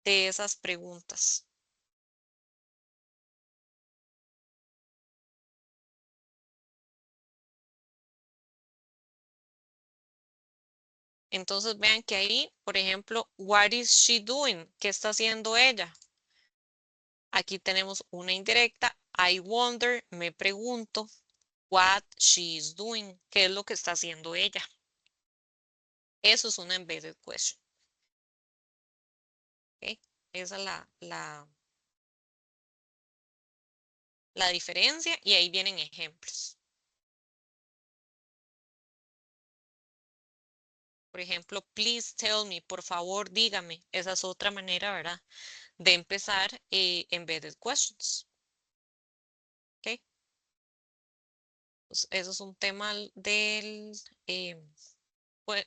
de esas preguntas. Entonces vean que ahí, por ejemplo, what is she doing? ¿Qué está haciendo ella? Aquí tenemos una indirecta. I wonder, me pregunto, what she is doing, ¿qué es lo que está haciendo ella? Eso es una embedded question. ¿Okay? Esa es la diferencia y ahí vienen ejemplos. Por ejemplo, please tell me, por favor, dígame. Esa es otra manera, ¿verdad? De empezar embedded questions. ¿Ok? Pues eso es un tema del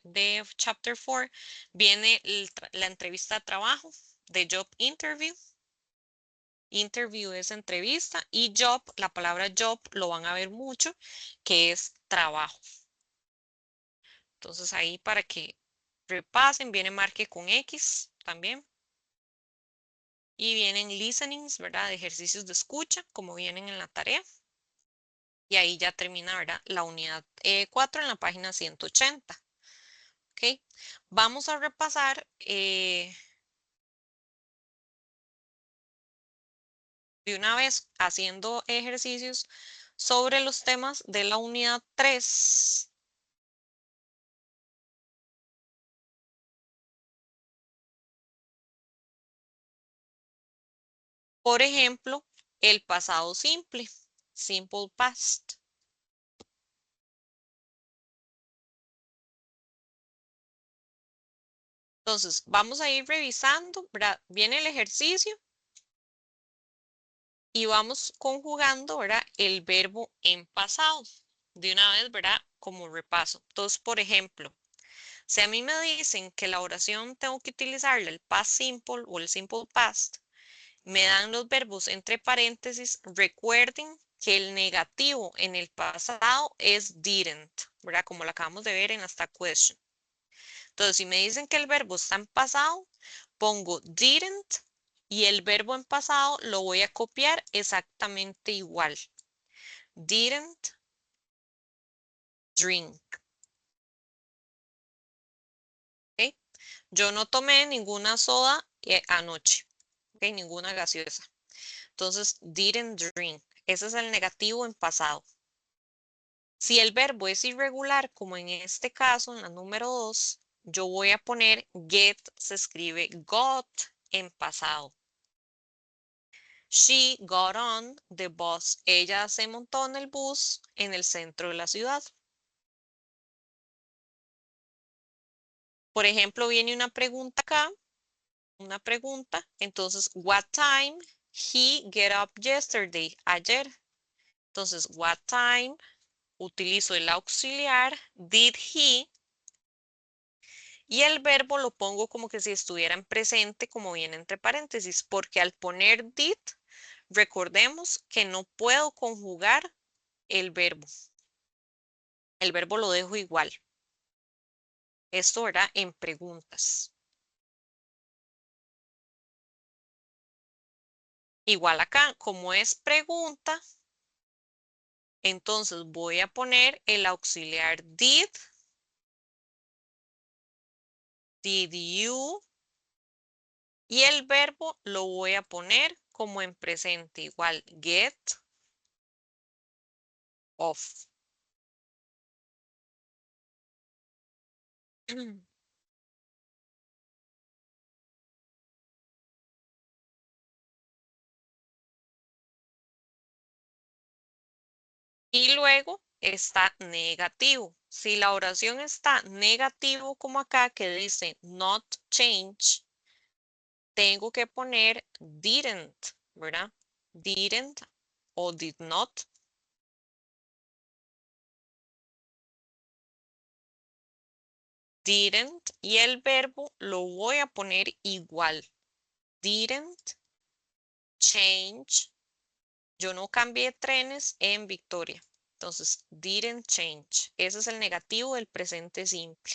de chapter 4. Viene la entrevista de trabajo, de job interview. Interview es entrevista y job, la palabra job lo van a ver mucho, que es trabajo. Entonces ahí para que repasen, viene marque con X también. Y vienen listenings, ¿verdad? De ejercicios de escucha, como vienen en la tarea. Y ahí ya termina, ¿verdad? La unidad 4 en la página 180. ¿Ok? Vamos a repasar de una vez haciendo ejercicios sobre los temas de la unidad 3. Por ejemplo, el pasado simple, simple past. Entonces, vamos a ir revisando, ¿verdad? Viene el ejercicio y vamos conjugando, ¿verdad? El verbo en pasado. De una vez, ¿verdad? Como repaso. Entonces, por ejemplo, si a mí me dicen que la oración tengo que utilizarle el past simple o el simple past, me dan los verbos entre paréntesis. Recuerden que el negativo en el pasado es didn't, ¿verdad? Como lo acabamos de ver en esta question. Entonces, si me dicen que el verbo está en pasado, pongo didn't y el verbo en pasado lo voy a copiar exactamente igual. Didn't drink. ¿Okay? Yo no tomé ninguna soda anoche. ¿Okay? Ninguna gaseosa. Entonces, didn't drink. Ese es el negativo en pasado. Si el verbo es irregular, como en este caso, en la número 2, yo voy a poner get, se escribe got en pasado. She got on the bus. Ella se montó en el bus en el centro de la ciudad. Por ejemplo, viene una pregunta acá, una pregunta. Entonces, what time he get up yesterday? Ayer. Entonces, what time, utilizo el auxiliar, did he, y el verbo lo pongo como que si estuviera en presente, como viene entre paréntesis, porque al poner did, recordemos que no puedo conjugar el verbo. El verbo lo dejo igual. Esto, ¿verdad? En preguntas. Igual acá, como es pregunta, entonces voy a poner el auxiliar did you, y el verbo lo voy a poner como en presente, igual get off. Y luego está negativo. Si la oración está negativo como acá que dice not change, tengo que poner didn't, ¿verdad? Didn't o did not. Didn't, y el verbo lo voy a poner igual. Didn't change. Yo no cambié trenes en Victoria. Entonces, didn't change. Ese es el negativo del presente simple.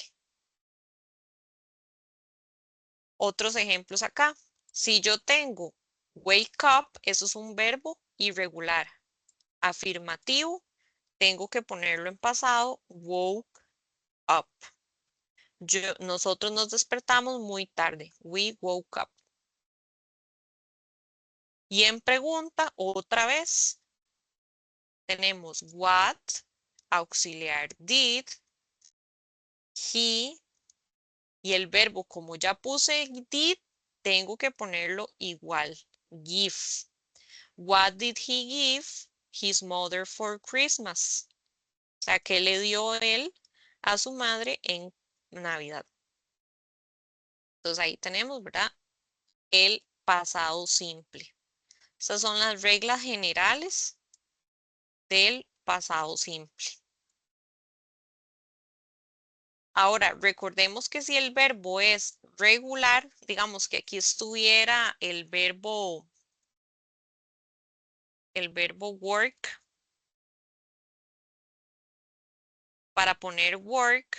Otros ejemplos acá. Si yo tengo wake up, eso es un verbo irregular. Afirmativo, tengo que ponerlo en pasado, woke up. Nosotros nos despertamos muy tarde. We woke up. Y en pregunta, otra vez, tenemos what, auxiliar did, he, y el verbo, como ya puse did, tengo que ponerlo igual. Give. What did he give his mother for Christmas? O sea, ¿qué le dio él a su madre en Navidad? Entonces ahí tenemos, ¿verdad? El pasado simple. Estas son las reglas generales del pasado simple. Ahora, recordemos que si el verbo es regular, digamos que aquí estuviera el verbo work. Para poner work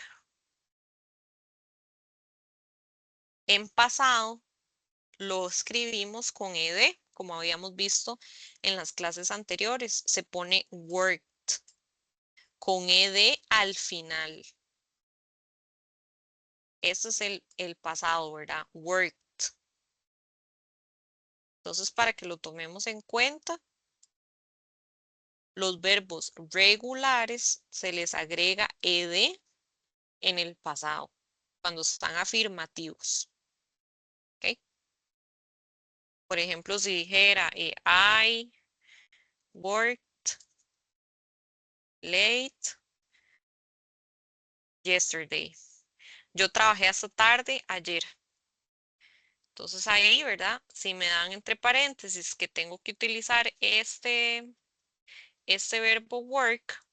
en pasado, lo escribimos con ed, como habíamos visto en las clases anteriores. Se pone worked con ed al final. Ese es el pasado, ¿verdad? Worked. Entonces, para que lo tomemos en cuenta, los verbos regulares se les agrega ed en el pasado, cuando están afirmativos. ¿Ok? Por ejemplo, si dijera I worked late yesterday. Yo trabajé hasta tarde ayer. Entonces ahí, ¿verdad? Si me dan entre paréntesis que tengo que utilizar este verbo work,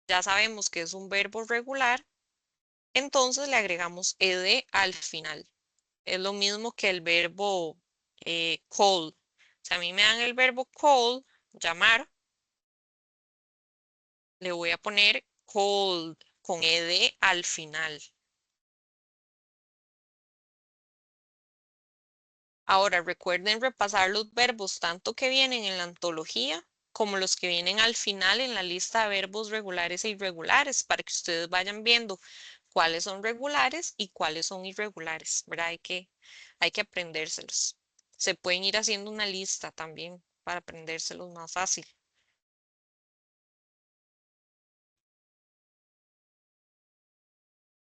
ya sabemos que es un verbo regular, entonces le agregamos ed al final. Es lo mismo que el verbo call. Si a mí me dan el verbo call, llamar, le voy a poner called con ed al final. Ahora recuerden repasar los verbos tanto que vienen en la antología como los que vienen al final en la lista de verbos regulares e irregulares para que ustedes vayan viendo cuáles son regulares y cuáles son irregulares, ¿verdad? Hay que aprendérselos. Se pueden ir haciendo una lista también para aprendérselos más fácil.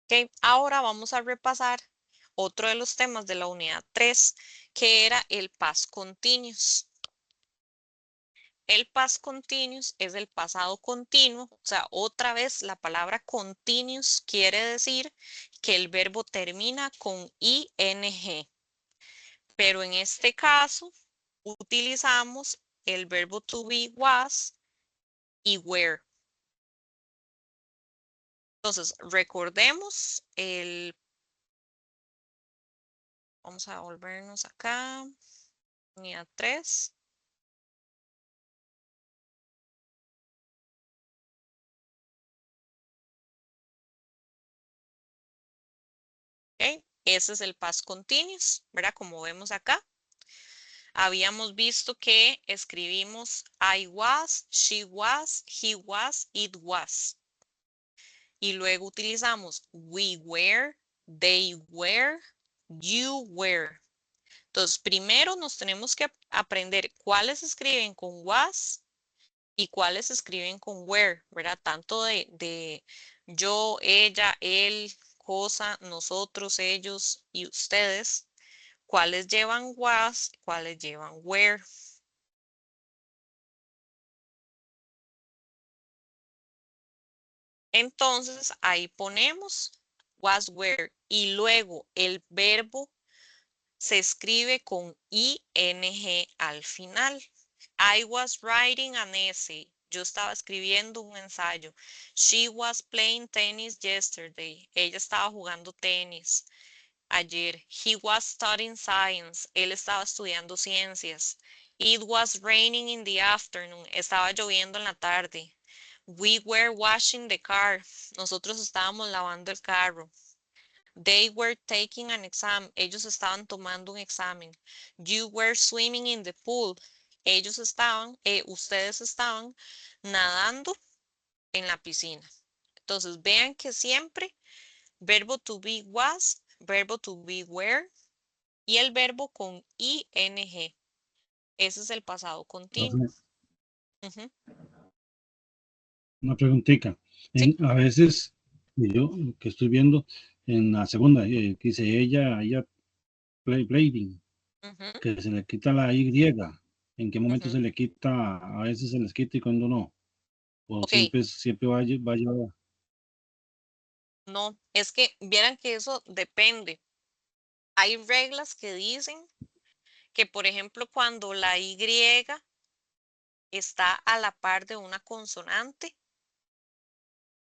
Ok, ahora vamos a repasar otro de los temas de la unidad 3, que era el past continuous. El past continuous es el pasado continuo, o sea, otra vez la palabra continuous quiere decir que el verbo termina con ing, pero en este caso utilizamos el verbo to be was y were. Entonces, recordemos vamos a volvernos acá, unidad 3. ¿Ok? Ese es el past continuous, ¿verdad? Como vemos acá. Habíamos visto que escribimos I was, she was, he was, it was. Y luego utilizamos we were, they were, you were. Entonces, primero nos tenemos que aprender cuáles se escriben con was y cuáles se escriben con were, ¿verdad? Tanto de yo, ella, él, cosa, nosotros, ellos y ustedes. Cuáles llevan was, cuáles llevan were. Entonces, ahí ponemos was, were y luego el verbo se escribe con ing al final. I was writing an essay. Yo estaba escribiendo un ensayo. She was playing tennis yesterday. Ella estaba jugando tenis ayer. He was studying science. Él estaba estudiando ciencias. It was raining in the afternoon. Estaba lloviendo en la tarde. We were washing the car. Nosotros estábamos lavando el carro. They were taking an exam. Ellos estaban tomando un examen. You were swimming in the pool. Ustedes estaban nadando en la piscina. Entonces, vean que siempre verbo to be was, verbo to be were y el verbo con ing. Ese es el pasado continuo. Profe, Ujú. una preguntita. Sí. A veces, yo que estoy viendo en la segunda, que dice ella playing, Ujú, que se le quita la Y. ¿En qué momento ujú. se le quita? A veces se les quita y cuando no. O Ok, siempre va a llevar. no, es que vieran que eso depende. Hay reglas que dicen que, por ejemplo, cuando la Y está a la par de una consonante,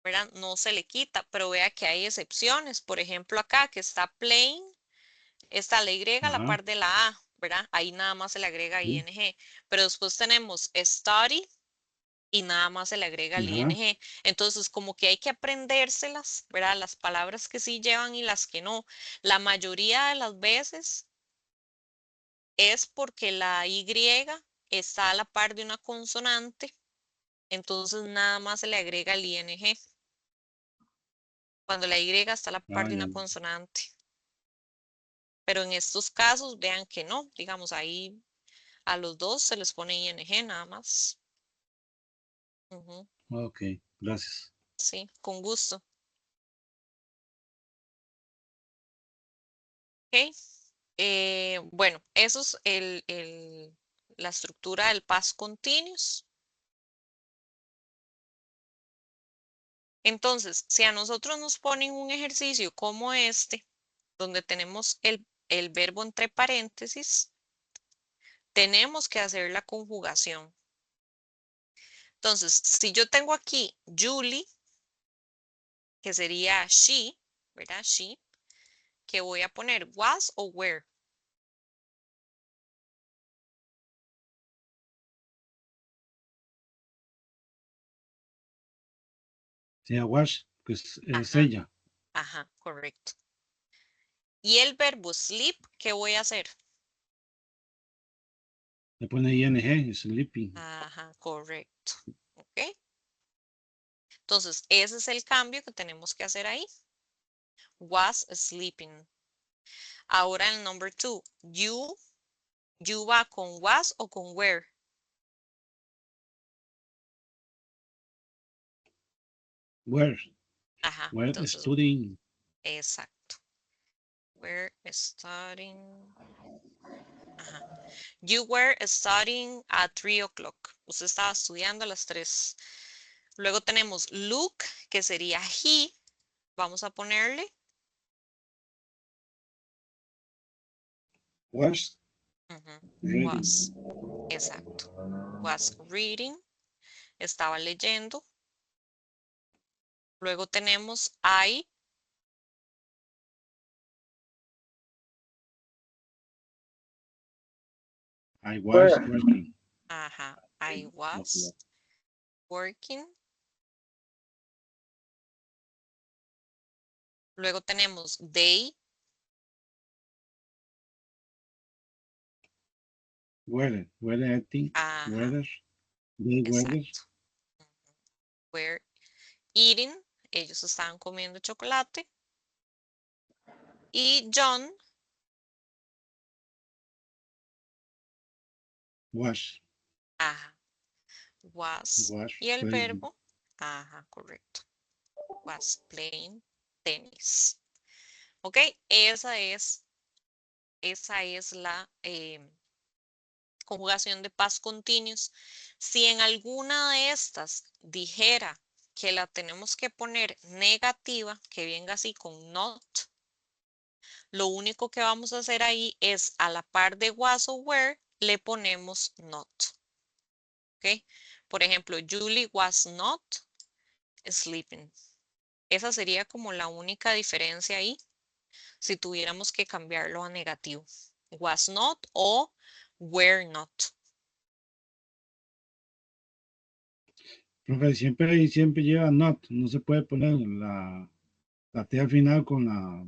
¿verdad? No se le quita, pero vea que hay excepciones. Por ejemplo, acá que está plain, está la Y a la Ajá, par de la A, ¿verdad? Ahí nada más se le agrega sí, ing. Pero después tenemos study y nada más se le agrega el ajá, ing. Entonces, como que hay que aprendérselas, ¿verdad? Las palabras que sí llevan y las que no. La mayoría de las veces es porque la Y está a la par de una consonante, entonces nada más se le agrega el ing. Cuando la Y está a la par ah, de ya, una consonante. Pero en estos casos, vean que no, digamos, ahí a los dos se les pone ing nada más. Ujú, ok, gracias. sí, con gusto. Ok. Bueno, eso es la estructura del past continuous. Entonces, si a nosotros nos ponen un ejercicio como este, donde tenemos el verbo entre paréntesis, tenemos que hacer la conjugación. Entonces, si yo tengo aquí Julie, que sería she, ¿verdad? She, que voy a poner was o were. Sí, wash, pues es Ajá, ella. ajá, correcto. Y el verbo sleep, ¿qué voy a hacer? Le pone ing, sleeping. Ajá, correcto. ¿Ok? Entonces, ese es el cambio que tenemos que hacer ahí. Was sleeping. Ahora el number 2. You va con was o con were. Where, Ajá, where entonces, studying. Exacto. We're studying. Ajá. You were studying at 3 o'clock. Usted estaba estudiando a las 3. Luego tenemos look, que sería he. Vamos a ponerle. Was reading. Was. Exacto. Was reading. Estaba leyendo. Luego tenemos I. I was Were. working. Ajá. I was working. Luego tenemos they. Were eating. Ajá. Were they were. Exacto. Were eating. Ellos estaban comiendo chocolate. Y John. Was. Ajá. Was. Y el playing. verbo. Ajá, correcto. Was playing tenis. Ok, esa es la conjugación de past continuous. Si en alguna de estas dijera que la tenemos que poner negativa, que venga así con not, lo único que vamos a hacer ahí es a la par de was o were, le ponemos not. ¿Ok? Por ejemplo, Julie was not sleeping. Esa sería como la única diferencia ahí si tuviéramos que cambiarlo a negativo. Was not o were not. Profe, siempre lleva not. No se puede poner la T al final con la.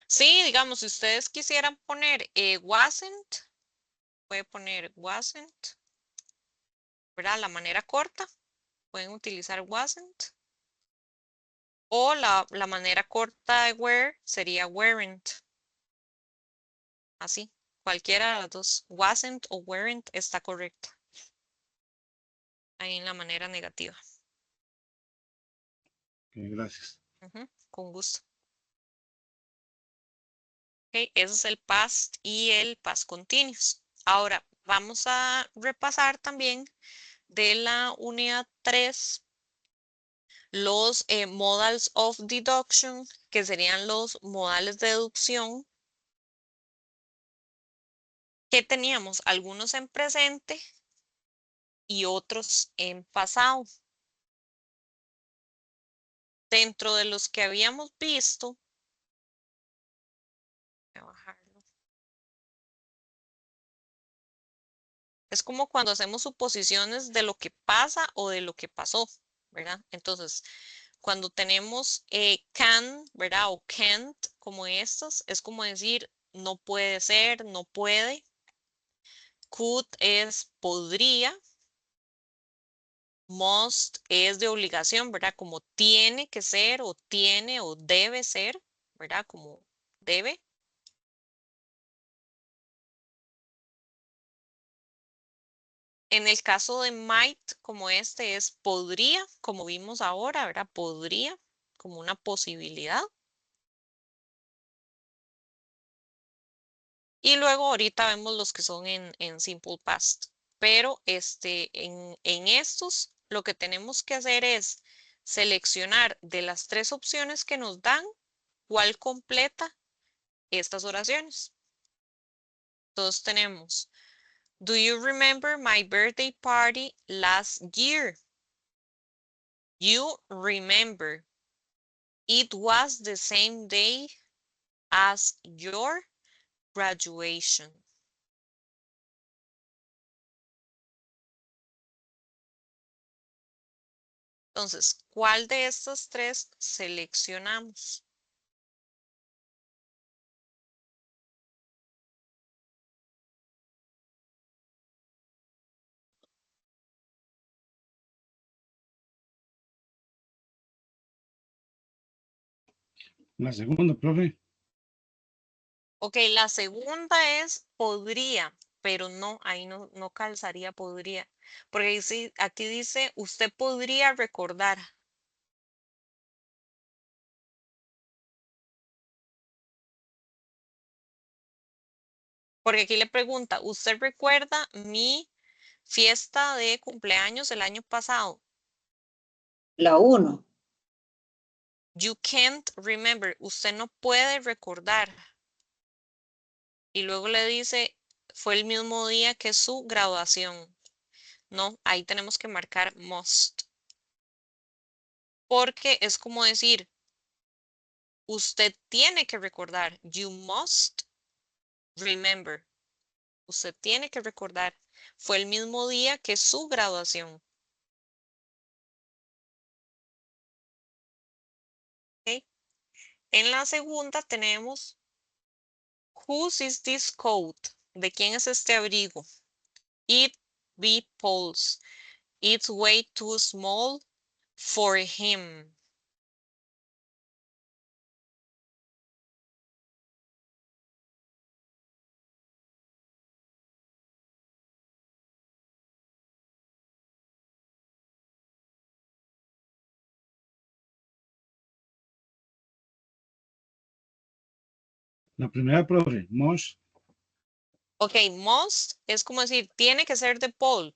Sí, digamos, si ustedes quisieran poner wasn't, puede poner wasn't, ¿verdad? La manera corta, pueden utilizar wasn't. O la manera corta de were sería weren't. Así, cualquiera de las dos, wasn't o weren't está correcta. Ahí en la manera negativa. Gracias. Con gusto. Okay, ese es el past y el past continuous. Ahora vamos a repasar también de la unidad 3 los modals of deduction, que serían los modales de deducción que teníamos algunos en presente y otros en pasado. Dentro de los que habíamos visto, voy a bajarlo. Es como cuando hacemos suposiciones de lo que pasa o de lo que pasó, ¿verdad? Entonces, cuando tenemos can, ¿verdad? O can't, como estos, es como decir no puede ser, no puede. Could es podría. Must es de obligación, ¿verdad? Como tiene que ser o tiene o debe ser, ¿verdad? Como debe. En el caso de might, como este es podría, como vimos ahora, ¿verdad? Podría, como una posibilidad. Y luego ahorita vemos los que son en simple past. Pero en estos lo que tenemos que hacer es seleccionar de las 3 opciones que nos dan cuál completa estas oraciones. Entonces tenemos, do you remember my birthday party last year? You remember. It was the same day as your graduation. Entonces, ¿cuál de estas 3 seleccionamos? La segunda, profe. Ok, la segunda es podría, pero no, ahí no calzaría podría. Porque aquí dice, usted podría recordar. Porque aquí le pregunta, ¿usted recuerda mi fiesta de cumpleaños el año pasado? La 1. You can't remember. Usted no puede recordar. Y luego le dice, fue el mismo día que su graduación. No, ahí tenemos que marcar must. Porque es como decir, usted tiene que recordar. You must remember. Usted tiene que recordar. Fue el mismo día que su graduación. ¿Okay? En la segunda tenemos, whose is this coat? ¿De quién es este abrigo? It be Paul's. It's way too small for him. La primera, profe, must. Ok, must es como decir, tiene que ser de Paul.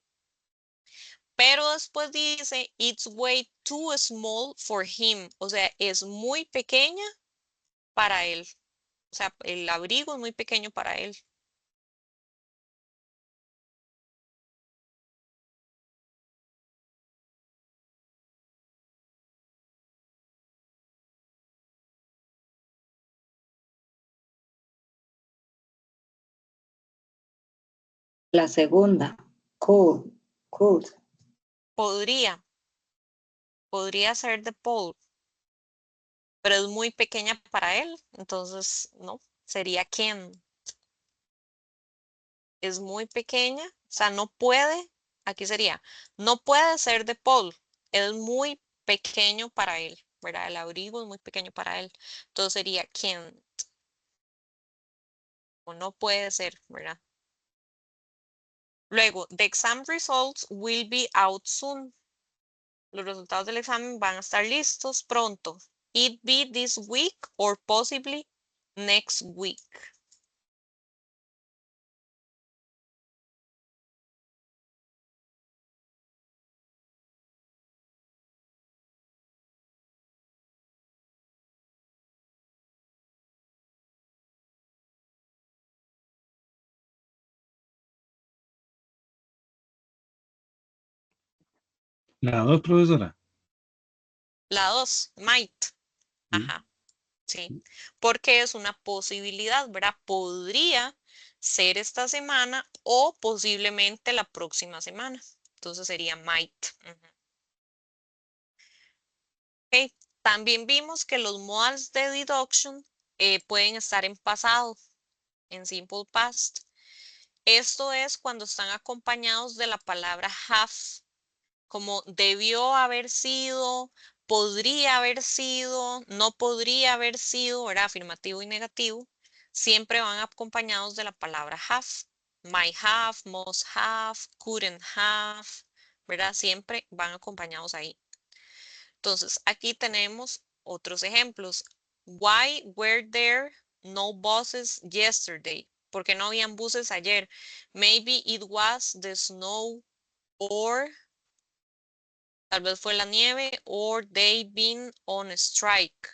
Pero después dice, it's way too small for him. O sea, es muy pequeña para él. O sea, el abrigo es muy pequeño para él. La segunda. Could. Could. Podría ser de Paul, pero es muy pequeña para él. Entonces, no, sería can. Es muy pequeña, o sea, no puede, aquí sería, no puede ser de Paul, es muy pequeño para él, ¿verdad? El abrigo es muy pequeño para él, entonces sería can't, o no puede ser, ¿verdad? Luego, the exam results will be out soon. Los resultados del examen van a estar listos pronto. It be this week or possibly next week. La 2, profesora. La 2, might. Ajá. Sí, porque es una posibilidad, ¿verdad? Podría ser esta semana o posiblemente la próxima semana. Entonces sería might. Ok, también vimos que los modals de deduction pueden estar en pasado, en simple past. Esto es cuando están acompañados de la palabra have, como debió haber sido, podría haber sido, no podría haber sido, ¿verdad? Afirmativo y negativo, siempre van acompañados de la palabra have. Might have, must have, couldn't have, ¿verdad? Siempre van acompañados ahí. Entonces, aquí tenemos otros ejemplos. Why were there no buses yesterday? ¿Por qué no habían buses ayer? Maybe it was the snow or tal vez fue la nieve, or they been on strike,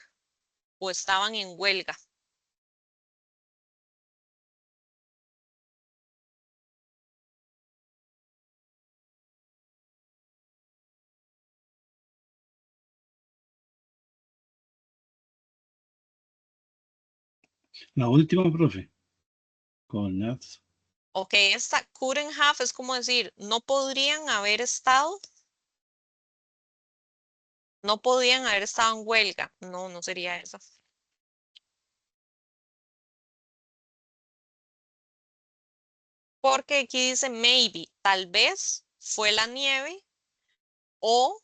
o estaban en huelga. La última, profe. Con that. Ok, esta couldn't have es como decir, no podrían haber estado, no podían haber estado en huelga. No, no sería esa. Porque aquí dice maybe, tal vez fue la nieve o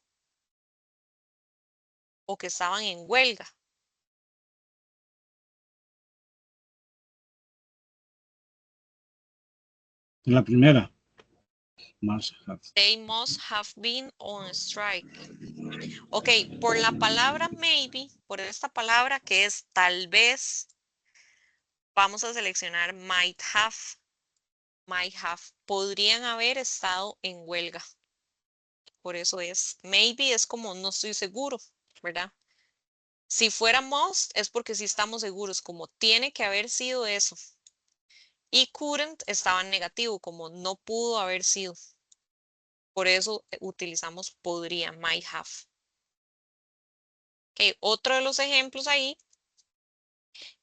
que estaban en huelga. La primera. Must have. They must have been on strike. Ok, por la palabra maybe, por esta palabra que es tal vez, vamos a seleccionar might have, might have, podrían haber estado en huelga. Por eso es, maybe es como no estoy seguro, ¿verdad? Si fuera must es porque sí estamos seguros, como tiene que haber sido eso. Y couldn't estaba en negativo, como no pudo haber sido. Por eso utilizamos podría, might have. Okay, otro de los ejemplos ahí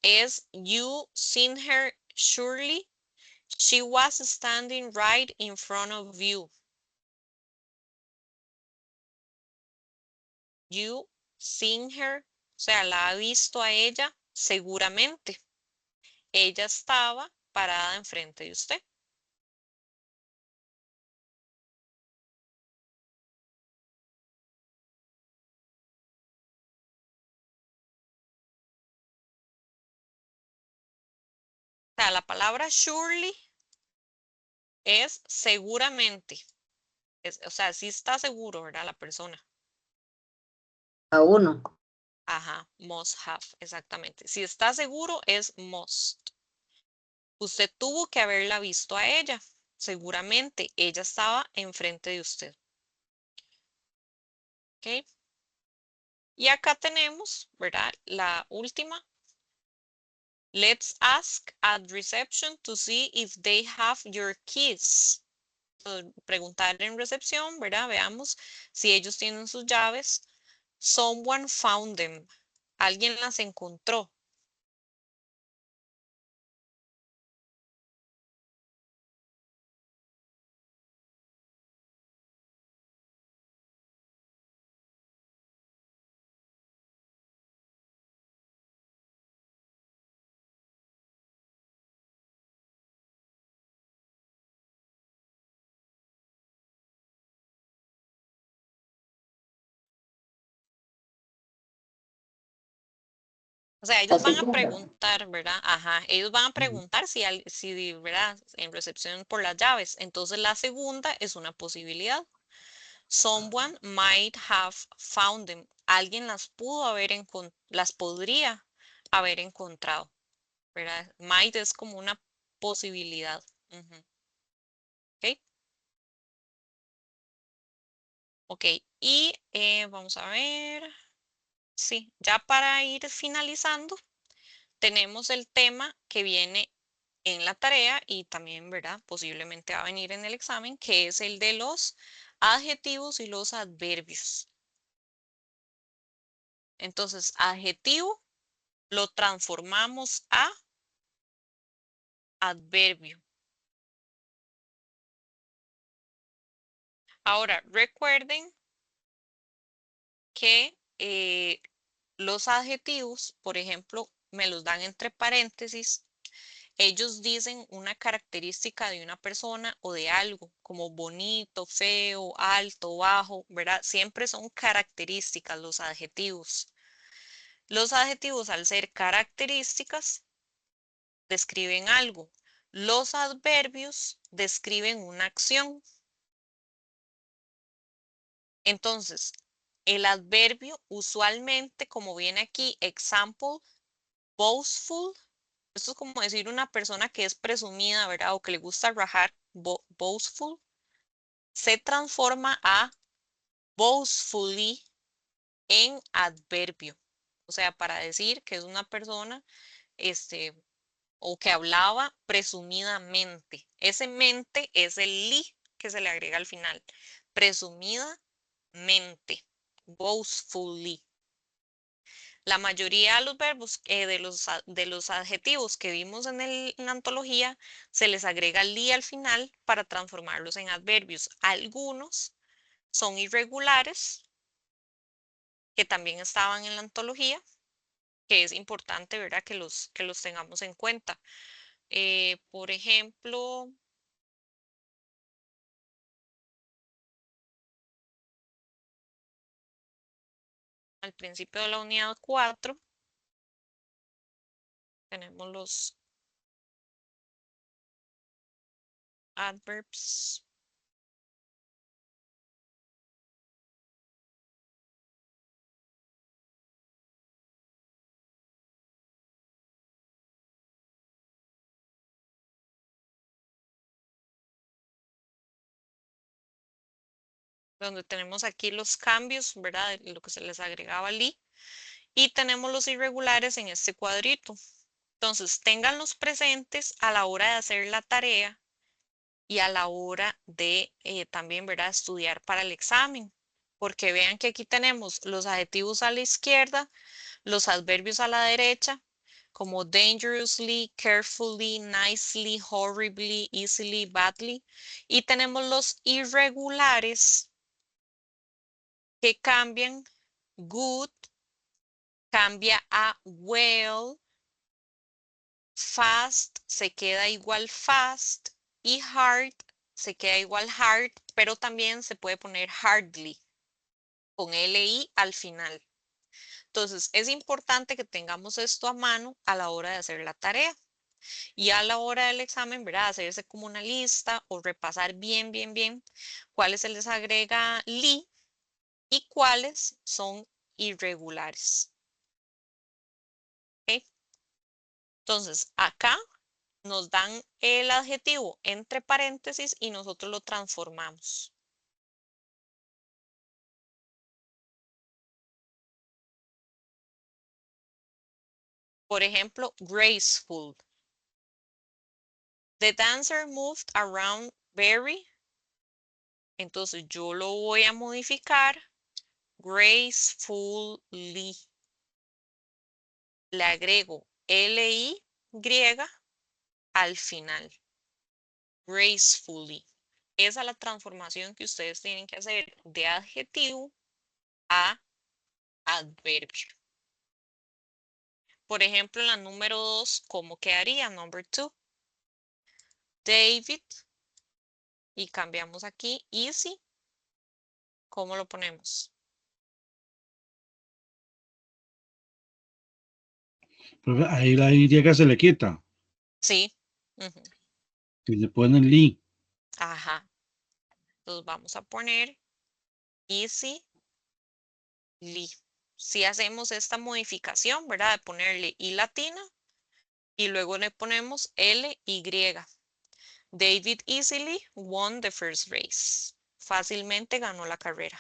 es you seen her surely. She was standing right in front of you. You seen her, o sea, la ha visto a ella seguramente. Ella estaba parada enfrente de usted. O sea, la palabra surely es seguramente. O sea, sí está seguro, ¿verdad? La persona. A uno. Ajá, must have, exactamente. Si está seguro es must. Usted tuvo que haberla visto a ella. Seguramente ella estaba enfrente de usted. ¿Ok? Y acá tenemos, ¿verdad? La última. Let's ask at reception to see if they have your keys. Preguntar en recepción, ¿verdad? Veamos si ellos tienen sus llaves. Someone found them. Alguien las encontró. O sea, ellos La van a segunda. preguntar, ¿verdad? Ajá, ellos van a preguntar si, ¿verdad? En recepción por las llaves. Entonces la segunda es una posibilidad. Someone might have found them. Alguien las pudo haber las podría haber encontrado, ¿verdad? Might es como una posibilidad. ¿Ok? Ok, y vamos a ver. Sí, ya para ir finalizando, tenemos el tema que viene en la tarea y también, ¿verdad? Posiblemente va a venir en el examen, que es el de los adjetivos y los adverbios. Entonces, adjetivo lo transformamos a adverbio. Ahora, recuerden que los adjetivos, por ejemplo, me los dan entre paréntesis. Ellos dicen una característica de una persona o de algo, como bonito, feo, alto, bajo, ¿verdad? Siempre son características los adjetivos. Los adjetivos, al ser características, describen algo. Los adverbios describen una acción. Entonces, el adverbio usualmente, como viene aquí, example, boastful, esto es como decir una persona que es presumida, ¿verdad? O que le gusta rajar, boastful, se transforma a boastfully en adverbio. O sea, para decir que es una persona, o que hablaba presumidamente. Ese mente es el li que se le agrega al final. Presumidamente. Boastfully. La mayoría de los verbos, de los adjetivos que vimos en la antología, se les agrega li al final para transformarlos en adverbios. Algunos son irregulares, que también estaban en la antología, que es importante, ¿verdad? Que los tengamos en cuenta. Por ejemplo, al principio de la unidad 4 tenemos los adverbs. donde tenemos aquí los cambios, ¿verdad? De lo que se les agregaba li. Y tenemos los irregulares en este cuadrito. Entonces, ténganlos presentes a la hora de hacer la tarea y a la hora de también, ¿verdad?, estudiar para el examen. Porque vean que aquí tenemos los adjetivos a la izquierda, los adverbios a la derecha, como dangerously, carefully, nicely, horribly, easily, badly. Y tenemos los irregulares que cambian. Good cambia a well, fast se queda igual fast y hard se queda igual hard, pero también se puede poner hardly con li al final. Entonces, es importante que tengamos esto a mano a la hora de hacer la tarea. Y a la hora del examen, ¿verdad? Hacerse como una lista o repasar bien, bien, bien cuáles se les agrega li y cuáles son irregulares. ¿Ok? Entonces, acá nos dan el adjetivo entre paréntesis y nosotros lo transformamos. Por ejemplo, graceful. The dancer moved around very. Entonces yo lo voy a modificar gracefully. Le agrego L-I griega al final. Gracefully. Esa es la transformación que ustedes tienen que hacer de adjetivo a adverbio. Por ejemplo, en la número 2, ¿cómo quedaría? Number 2. David. Y cambiamos aquí easy. ¿Cómo lo ponemos? Pero ahí la Y se le quita Sí. Ujú. y le ponen li. Ajá. Entonces vamos a poner easy li. Si hacemos esta modificación, ¿verdad? De ponerle I latina y luego le ponemos L-Y. David easily won the first race. Fácilmente ganó la carrera.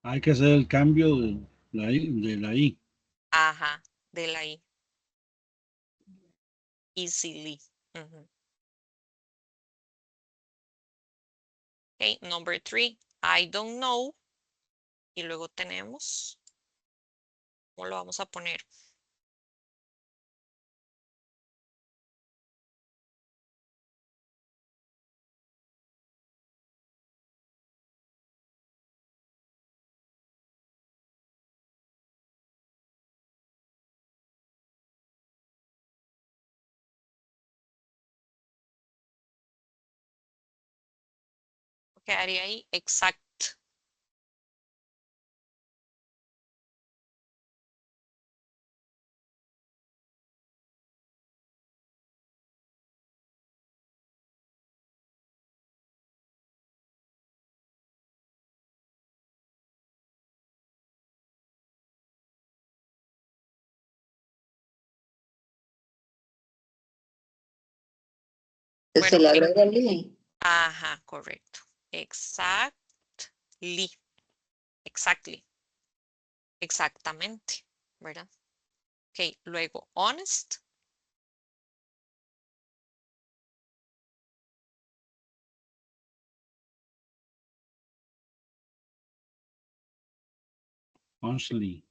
Hay que hacer el cambio de la I. Ajá, de la I. Easily. Ujú. Okay, number 3. I don't know. Y luego tenemos, ¿cómo lo vamos a poner? Quedaría ahí exact. Se Bueno, le agrega el li. ajá, correcto. Exactly. Exactly. Exactamente, ¿verdad? Ok, luego honest. Honestly.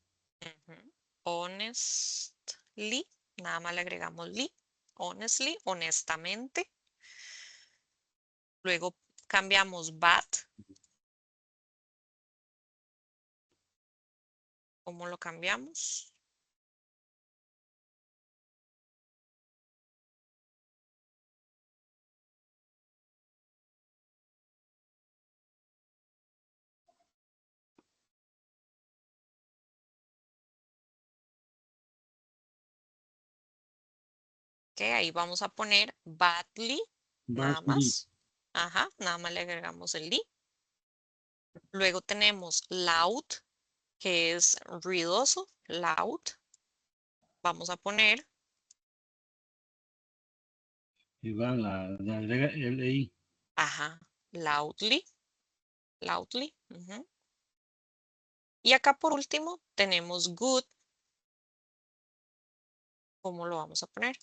Ujú. Honestly. Nada más le agregamos li. Honestly, honestamente. Luego cambiamos bad. ¿Cómo lo cambiamos? Ok, ahí vamos a poner badly, nada Badly. más. Ajá, nada más le agregamos el li. Luego tenemos loud, que es ruidoso, loud. Vamos a poner, Y va la agrega LI. ajá, loudly. loudly. Ujú. Y acá por último tenemos good. ¿Cómo lo vamos a poner?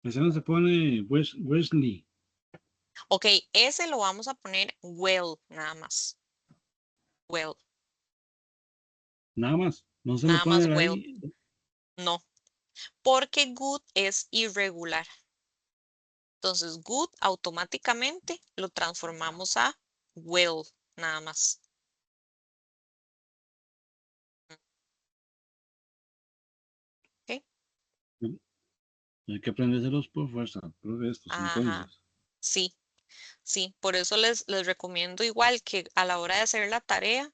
Ese no se pone Wesley. Ok, ese lo vamos a poner well, nada más. Well, Nada más. No se lo nada más pone well. ahí. No, porque good es irregular. Entonces, good automáticamente lo transformamos a well, nada más. ¿Ok? Hay que aprendérselos por fuerza, por estos, Ajá, entonces. sí, sí. Por eso les recomiendo igual que a la hora de hacer la tarea,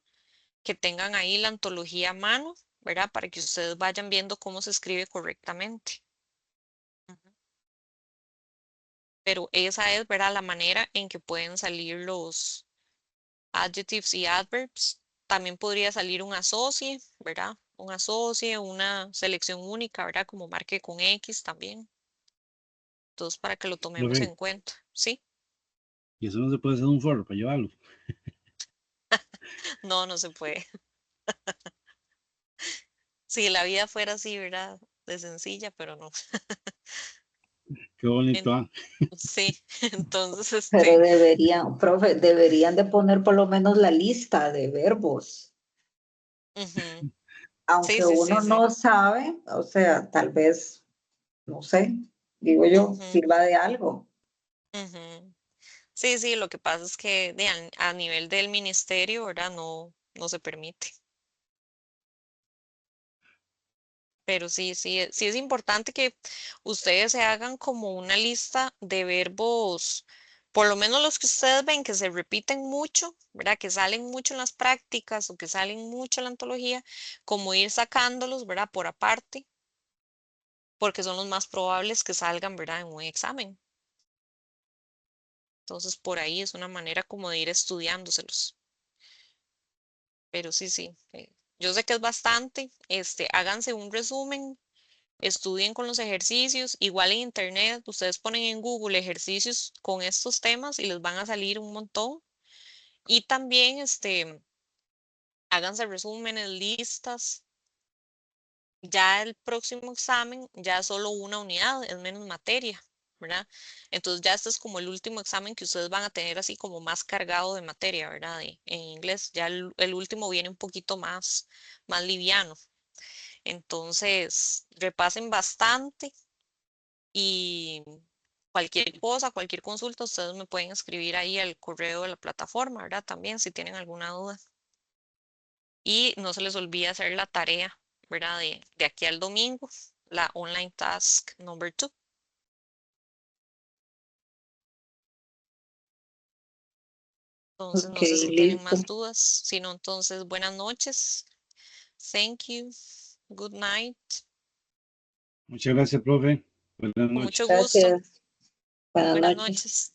que tengan ahí la antología a mano, ¿verdad? Para que ustedes vayan viendo cómo se escribe correctamente. Ujú. Pero esa es, ¿verdad? La manera en que pueden salir los adjectives y adverbs. También podría salir un asocie, ¿verdad? Un asocie, una selección única, ¿verdad? Como marque con X también. Entonces, para que lo Lo tomemos ve. en cuenta, ¿sí? Y eso no se puede hacer un foro para llevarlo. No, no se puede. Si la vida fuera así, ¿verdad? De sencilla, pero no. Qué bonito, En- ¿ah? sí, entonces, Pero deberían, profe, deberían de poner por lo menos la lista de verbos. ujú. Sí, Aunque sí, uno sí, sí. no sabe, o sea, tal vez, no sé, digo yo, Ujú, sirva de algo. ujú. Sí, sí, lo que pasa es que a nivel del ministerio, ¿verdad? No, no se permite. Pero sí, sí, sí es importante que ustedes se hagan como una lista de verbos, por lo menos los que ustedes ven que se repiten mucho, ¿verdad? Que salen mucho en las prácticas o que salen mucho en la antología, como ir sacándolos, ¿verdad? Por aparte, porque son los más probables que salgan, ¿verdad? En un examen. Entonces, por ahí es una manera como de ir estudiándoselos. Pero sí, sí. Yo sé que es bastante. Háganse un resumen, estudien con los ejercicios. Igual en internet, ustedes ponen en Google ejercicios con estos temas y les van a salir un montón. Y también, háganse resúmenes, listas. Ya el próximo examen, ya solo una unidad, es menos materia, ¿verdad? Entonces ya este es como el último examen que ustedes van a tener así como más cargado de materia, ¿verdad? En inglés. Ya el último viene un poquito más liviano. Entonces, repasen bastante y cualquier cosa, cualquier consulta, ustedes me pueden escribir ahí al correo de la plataforma, ¿verdad? También si tienen alguna duda. Y no se les olvide hacer la tarea, ¿verdad? De aquí al domingo, la online task number 2. Entonces, Ok, no sé si tienen listo. más dudas. Si no, entonces, buenas noches. Thank you. Good night. Muchas gracias, profe. Buenas Con mucho noches. gusto. Gracias. Buenas Buenas noches. noches.